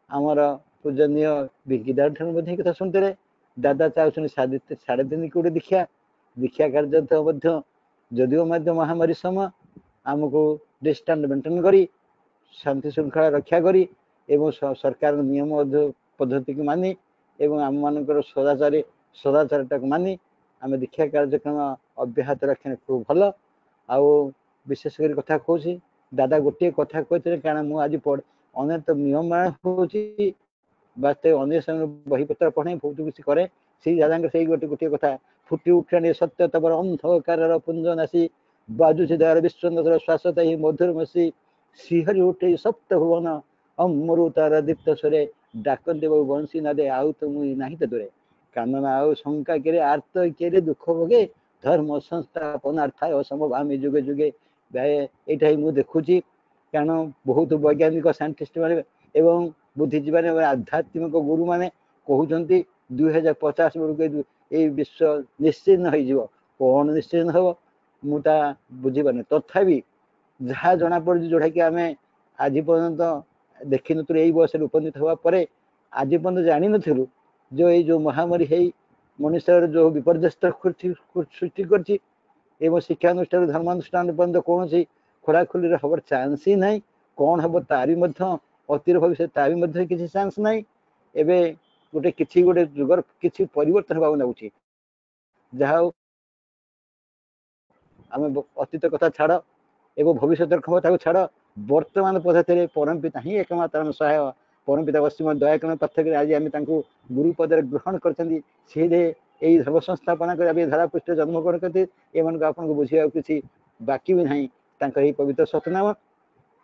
ଆମର ପୂଜନୀୟ ବିକିଦାର ଠାରୁ ମଧ୍ୟ କଥା ଶୁଣିଥିଲେ। ଦାଦା ଚାହୁଁଛନ୍ତି 3.5 କୋଟି ଦୀକ୍ଷା କାର୍ଯ୍ୟ ମଧ୍ୟ ଯଦିଓ ମଧ୍ୟ ମହାମାରୀ ସମୟ ଆମକୁ ଡିଷ୍ଟାନ୍ସ ମେଣ୍ଟେନ୍ କରି ଶାନ୍ତି ଶୃଙ୍ଖଳା ରକ୍ଷା କରି ଏବଂ ସରକାରଙ୍କ ନିୟମ ପଦ୍ଧତିକୁ ମାନି ଏବଂ ଆମମାନଙ୍କର ସଦାଚାରଟାକୁ ମାନି ଆମେ ଦୀକ୍ଷା କାର୍ଯ୍ୟକ୍ରମ ଅବ୍ୟାହତ ରଖିଲେ ଖୁବ୍ ଭଲ। ଆଉ ବିଶେଷ କରି କଥା କହୁଛି ଦାଦା ଗୋଟିଏ କଥା କହିଥିଲେ, କାରଣ ମୁଁ ଆଜି ଅନେକ ନିୟମ ହେଉଛି ବାସ୍ତବ ଅନ୍ୟ ସମୟ ବହିପତ୍ର ପଢ଼େ ବହୁତ କିଛି କରେ, ସେଇ ଦାଦାଙ୍କ ସେଇ ଗୋଟିଏ କଥା ଫୁଟି ଉଠାଣି ସତ୍ୟ ତମର ଅନ୍ଧକାରର ପୁଞ୍ଜ ନାଶୀ ବାଜୁଛି ଦୟାର ବିଶ୍ୱନ୍ଦର ଶ୍ୱାସତା ହିଁ ମଧୁର ମସି ଶ୍ରୀହରି ଉଠେଇ ସପ୍ତ ଭୁବନ ଅମରୁ ତାର ଦୀପ୍ତ ସ୍ୱରେ ଡାକନ୍ତି ବହୁ ବଂଶୀ ନାଦେ ଆଉ ତ ମୁଇଁ ନାହିଁ ତ ଦୂରେ କାନନା ଆଉ ଶଙ୍କା କେରେ ଆର୍ତ କେରେ ଦୁଃଖ ଭୋଗେ ଧର୍ମ ସଂସ୍ଥାପନାର୍ଥାୟ ସମଭାମୀ ଯୁଗେ ଯୁଗେ। ଏଇଟା ହିଁ ମୁଁ ଦେଖୁଛି, କାରଣ ବହୁତ ବୈଜ୍ଞାନିକ ସାଇଣ୍ଟିଷ୍ଟ ମାନେ ଏବଂ ବୁଦ୍ଧିଜୀବୀ ମାନେ ଆଧ୍ୟାତ୍ମିକ ଗୁରୁ ମାନେ କହୁଛନ୍ତି 2050 ବେଳକୁ ଏଇ ବିଶ୍ୱ ନିଶ୍ଚିହ୍ନ ହେଇଯିବ। କ'ଣ ନିଶ୍ଚିହ୍ନ ହବ ମୁଁ ତା ବୁଝିପାରୁନି, ତଥାପି ଯାହା ଜଣାପଡୁଛି ଯୋଉଟାକି ଆମେ ଆଜି ପର୍ଯ୍ୟନ୍ତ ଦେଖିନଥିଲୁ, ଏଇ ବୟସରେ ଉପନୀତ ହେବା ପରେ ଆଜି ପର୍ଯ୍ୟନ୍ତ ଜାଣିନଥିଲୁ ଯୋଉ ଏଇ ଯୋଉ ମହାମାରୀ ହେଇ ମଣିଷର ଯୋଉ ବିପର୍ଯ୍ୟସ୍ତ ସୃଷ୍ଟି କରିଛି ଏବଂ ଶିକ୍ଷାନୁଷ୍ଠାନ ଧର୍ମାନୁଷ୍ଠାନ ପର୍ଯ୍ୟନ୍ତ କୌଣସି ଖୋଲାଖୋଲିରେ ହବାର ଚାନ୍ସ ହିଁ ନାହିଁ। କ'ଣ ହବ ତାର ବି ମଧ୍ୟ ଅତିର ଭବିଷ୍ୟତ ତା ବି ମଧ୍ୟ କିଛି ଚାନ୍ସ ନାହିଁ। ଏବେ କିଛି ଯୁଗର କିଛି ପରିବର୍ତ୍ତନ ହେବାକୁ ଯାଉଛି। ଯାହା ହଉ ଆମେ ଅତୀତ କଥା ଛାଡ଼ ଏବଂ ଭବିଷ୍ୟତର କ୍ଷମତାକୁ ଛାଡ଼, ବର୍ତ୍ତମାନ ପଦ୍ଧତିରେ ପରମପିତା ହିଁ ଏକମାତ୍ର ଆମ ସହାୟ। ପରମପିତା ଅସୀମ ଦୟାକରଣ ପାର୍ଥକ୍ୟରେ ଆଜି ଆମେ ତାଙ୍କୁ ଗୁରୁ ପଦରେ ଗ୍ରହଣ କରିଛନ୍ତି। ସେଇରେ ଏଇ ଧର୍ମ ସଂସ୍ଥାପନା କରି ଧରାପୃଷ୍ଠରେ ଜନ୍ମଗ୍ରହଣ କରିଛନ୍ତି। ଏମାନଙ୍କୁ ଆପଣଙ୍କୁ ବୁଝିବାକୁ କିଛି ବାକି ବି ନାହିଁ। ତାଙ୍କର ଏହି ପବିତ୍ର ସତନାମ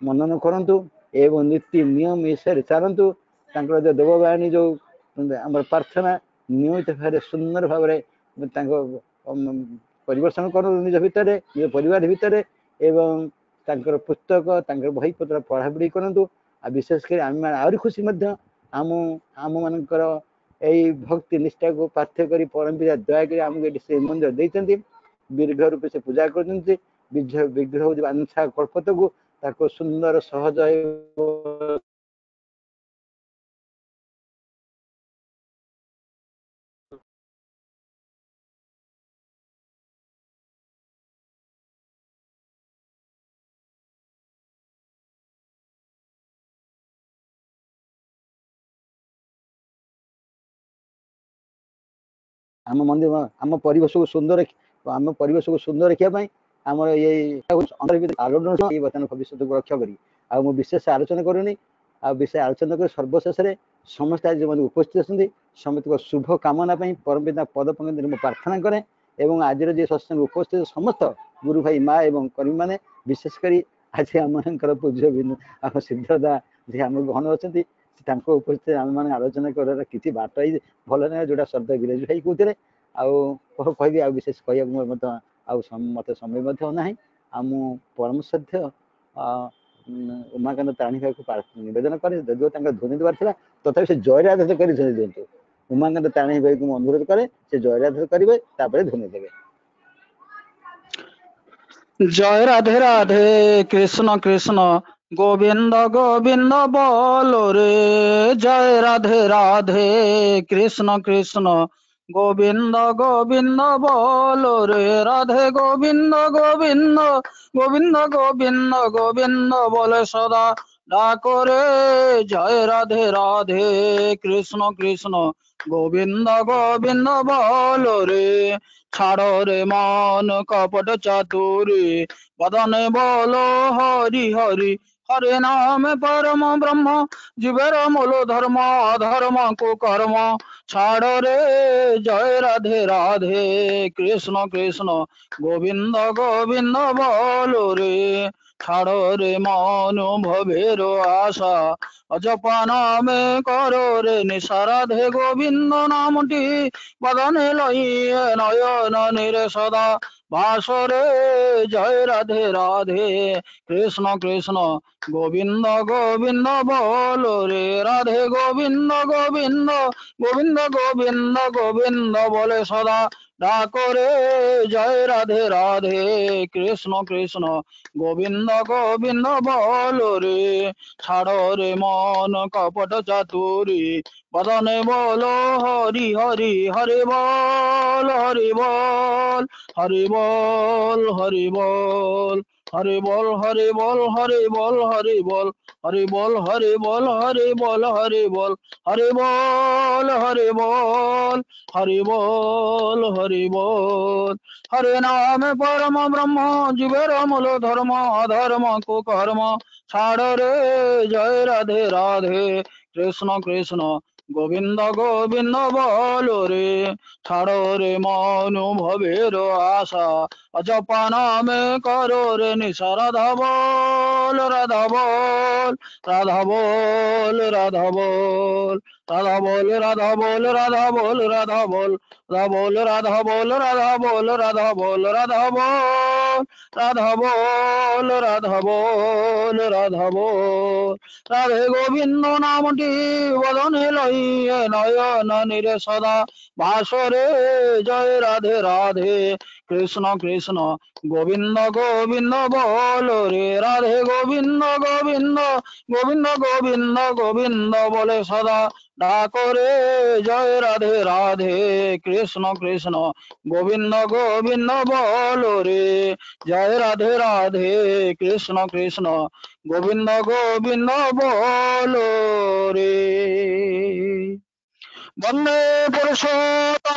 ମନନ କରନ୍ତୁ ଏବଂ ନୀତି ନିୟମ ବିଷୟରେ ଚାଲନ୍ତୁ। ତାଙ୍କର ଯେଉଁ ଦେବବାଣୀ ଯେଉଁ ଆମର ପ୍ରାର୍ଥନା ନିୟମିତ ଭାବରେ ସୁନ୍ଦର ଭାବରେ ତାଙ୍କ ପରିବେଷଣ କରନ୍ତୁ ନିଜ ଭିତରେ, ନିଜ ପରିବାର ଭିତରେ ଏବଂ ତାଙ୍କର ପୁସ୍ତକ ତାଙ୍କର ବହିପତ୍ର ପଢ଼ାପଢ଼ି କରନ୍ତୁ। ଆଉ ବିଶେଷ କରି ଆମେ ଆହୁରି ଖୁସି ମଧ୍ୟ ଆମମାନଙ୍କର ଏଇ ଭକ୍ତି ନିଷ୍ଠାକୁ ପାଥ୍ୟ କରି ପରମ ପିତା ଦୟାକରି ଆମକୁ ଏଠି ଶ୍ରୀମନ୍ଦିର ଦେଇଛନ୍ତି। ବିଗ୍ରହ ରୂପେ ସେ ପୂଜା କରୁଛନ୍ତି। ବିଗ୍ରହ ହେଉଛି ବାଞ୍ଛା କଳ୍ପତକୁ ତାକୁ ସୁନ୍ଦର ସହଜ ଆମ ମନ୍ଦିର ଆମ ପରିବେଶକୁ ସୁନ୍ଦର ରଖିବା ପାଇଁ ଆମର ଏଇ ବର୍ତ୍ତମାନ ଭବିଷ୍ୟତକୁ ରକ୍ଷା କରି ଆଉ ମୁଁ ବିଶେଷ ଆଲୋଚନା କରୁନି। ଆଉ ବିଷୟ ଆଲୋଚନା କରି ସର୍ବଶେଷରେ ସମସ୍ତେ ଆଜି ଯେଉଁମାନେ ଉପସ୍ଥିତ ଅଛନ୍ତି ସମସ୍ତଙ୍କ ଶୁଭ କାମନା ପାଇଁ ପରମ ପିତା ପଦ ପଙ୍କଜରେ ମୁଁ ପ୍ରାର୍ଥନା କରେ ଏବଂ ଆଜିର ଯିଏ ସତ୍ସଙ୍ଗ ଉପସ୍ଥିତ ସମସ୍ତ ଗୁରୁ ଭାଇ ମା ଏବଂ କର୍ମୀମାନେ ବିଶେଷ କରି ଆଜି ଆମମାନଙ୍କର ପୂଜ୍ୟ ଆମ ସିଦ୍ଧଦା ଯିଏ ଆମ ଗହଣ ଅଛନ୍ତି ତାଙ୍କ ଉପସ୍ଥିତ ଆମେମାନେ ଆଲୋଚନା କରିବାର କିଛି ବାଟ ଭଲ ନାହିଁ। ଯୋଉଟା ଶବ୍ଦ ବିରାଜ ଭାଇ କହୁଥିଲେ ଆଉ କହିବି ଆଉ ବିଶେଷ କହିବାକୁ ମଧ୍ୟ ଆଉ ମତେ ସମୟ ମଧ୍ୟ ନାହିଁ। ଆଉ ମୁଁ ପରମ ଶ୍ରଦ୍ଧେୟ ଉମାକାନ୍ତ ତାରିଣୀ ଭାଇକୁ ନିବେଦନ କରେ ଯଦିଓ ତାଙ୍କର ଧ୍ୱନି ଦେବାର ଥିଲା ତଥାପି ସେ ଜୟରାଧ କରି ଧ୍ୱନି ଦିଅନ୍ତୁ। ଉମାକାନ୍ତ ତାରିଣୀ ଭାଇକୁ ମୁଁ ଅନୁରୋଧ କରେ ସେ ଜୟରାଧ କରିବେ ତାପରେ ଧ୍ୱନି ଦେବେ। जय राधे राधे कृष्ण कृष्ण गोविंद गोविंद बोलो रे। जय राधे राधे कृष्ण कृष्ण गोविंद गोविंद बोलो रे। राधे गोविंद गोविंद गोविंद गोविंद गोविंद बोले सदा डाको रे। जय राधे राधे कृष्ण कृष्ण गोविंद गोविंद बोलो रे। छाड़ो रे मन कपट चातुरी बदने बोलो हरि हरि। हरे नाम परम ब्रह्म जीवेर मूल धर्म अधर्म कुकर्म छाड़ो रे। जय राधे राधे कृष्ण कृष्ण गोविंद गोविंद बोलो रे। छाड़ो रे मनु भवेर आशा अजपा नामे करो रे निशा। राधे गोविंद नामटी बदने लइए नयन निरे सदा भासरे। जय राधे राधे कृष्ण कृष्ण गोविंद गोविंद बोलो रे। राधे गोविंद गोविंद गोविंद गोविंद गोविंद बोले सदा डाको रे। जय राधे राधे कृष्ण कृष्ण गोविंद गोविंद बोलो रे। छाड़ो रे मन कपट चातुरी बदने बोलो हरि हरि। हरि बोल हरि बोल हरि बोल हरि बोल हरि बोल हरि बोल हरि बोल हरि बोल हरि बोल हरि बोल हरि बोल हरि बोल हरि बोल हरि बोल हरि बोल हरि बोल। हरे नाम परम ब्रह्म जीवेर मूल धर्म अधर्म कुकर्म छाड़ रे। जय राधे राधे कृष्ण कृष्ण गोविंद गोविंद बोलो रे। छाड़ो रे मनु भवेर आशा अजपा नामे करो रे निशा। राधा बोल राधा बोल राधा बोल राधा बोल राधा बोल राधा बोल राधा बोल राधा बोल राधा बोल राधा बोल राधा बोल राधा बोल राधा बोल राधा बोल राधा बोल राधा बोल। राधे गोविंद नामटी बदने लइए नयन निरे सदा भासरे। जय राधे राधे कृष्ण कृष्ण गोविंद गोविंद बोलो रे। राधे गोविंद गोविंद गोविंद गोविंद गोविंद बोले सदा डाको रे। जय राधे राधे कृष्ण कृष्ण गोविंद गोविंद बोलो रे। जय राधे राधे कृष्ण कृष्ण गोविंद गोविंद बोलो रे। वंदे पुरुषोत्तम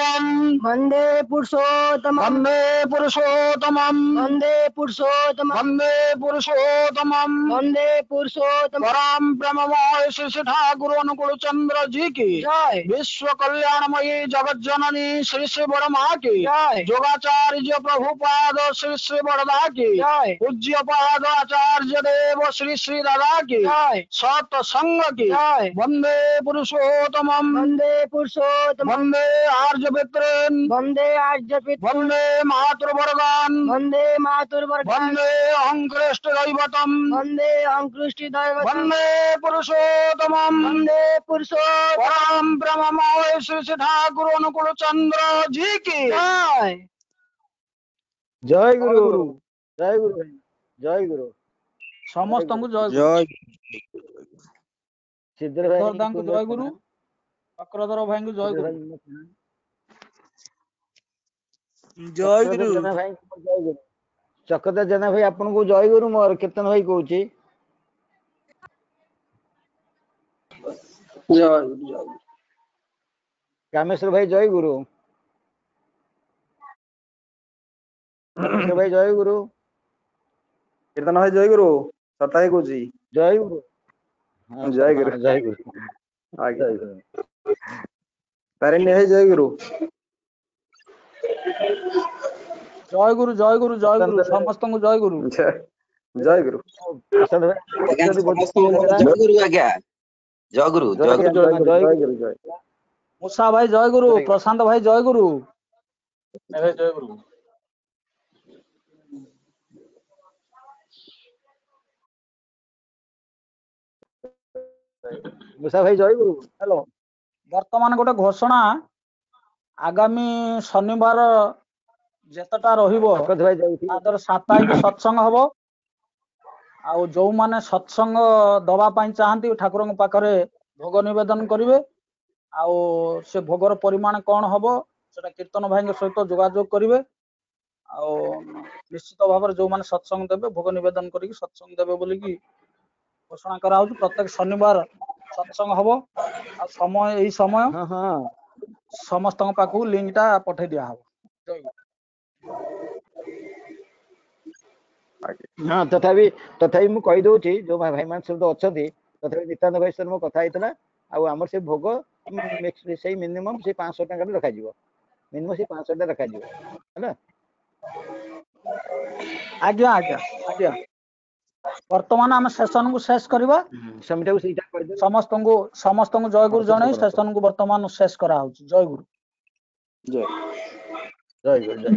वन्दे पुरुषोत्तमम् वन्दे पुरुषोत्तमम् वन्दे पुरुषोत्तमम् वन्दे पुरुषोत्तमम् वन्दे पुरुषोत्तमम् परम ब्रह्ममय श्री ठाकुर अनुकूल चंद्र जी की जय। विश्व कल्याणमयी जगत जननी श्री श्री बड़मा की जय। योगाचार्य प्रभुपाद श्री श्री बड़दा की जय। पूज्य पाद आचार्य देव श्री श्री दादा की जय। सत्संग की जय। वंदे पुरुषोत्तमम् वंदे पुरुषोत्तमम् वंदे आर्यपितॄन् वंदे आर्यपितॄन् वंदे मातृवर्गान् वंदे मातृवर्गान् वंदे अहंकृष्ट दैवतम् वंदे अहंकृष्ट दैवतम् वंदे पुरुषोत्तमम् वंदे पुरुषोत्तमम् परम ब्रह्ममय श्री श्री ठाकुर अनुकूल चंद्र जी की जय। जय गुरु जय गुरु भाई जय गुरु समस्त को जय गुरु। जय सिद्धर भाई दर्दां को जय गुरु। चक्रधर भाई को जय गुरु। जय गुरु जय गुरु चक्रधर जेना भाई आपन को जय गुरु मोर कीर्तन भाई कहूची जय गुरु कामेश्वर भाई जय गुरु कामेश्वर भाई जय गुरु कीर्तन भाई जय गुरु सताई को जी जय गुरु हाँ, जय गुरु हाँ, जय गुरु आगे जय गुरु तारिणी भाई जय गुरु जय गुरु जय गुरु जय गुरु समस्त को जय गुरु। जय गुरु प्रसाद भाई जय गुरु आज्ञा जय गुरु जय गुरु जय गुरु जय मूसा भाई जय गुरु। प्रशांत भाई जय गुरु। जय गुरु। मुसा भाई जय गुरु हेलो वर्तमान गोटे घोषणा आगामी शनिवार जेतटा रहिबो चक्रधर भाई जय तादर साप्ताहिक सत्संग हबो आउ जो माने सत्संग दबा पाई चाहंती ठाकुर पाखरे भोग निवेदन करिवे आउ से भोगर परिमाण कौन हबो सेटा कीर्तन भाई सहित जोगाजोग करिवे आउ निश्चित भाव जो माने सत्संग देबे भोग निवेदन करिक सत्संग देबे बोली की घोषणा करा होउछ। प्रत्येक शनिवार सत्संग हबो आ समय एही समय हाँ हाँ समस्त पाखु लिंक टा पठै दिया हबो। जय गुरु। हाँ तथापि मु कहि दउची जो भाई मान सब तो अछंती तथापि नित्यानंद भाई सर मो कथा आइतला आ हमर से भोग से मिनिमम से 500 टका रखा जीवो मिनिमम से 500 टका रखा जीवो हैना आज्ञा आज्ञा आज्ञा वर्तमान आम सेशन को शेष करबा समिटा को सीटा कर दे समस्त को जय गुरु जणाई सेशन को वर्तमान शेष करा होउछ। जय गुरु जय जय गुरु जय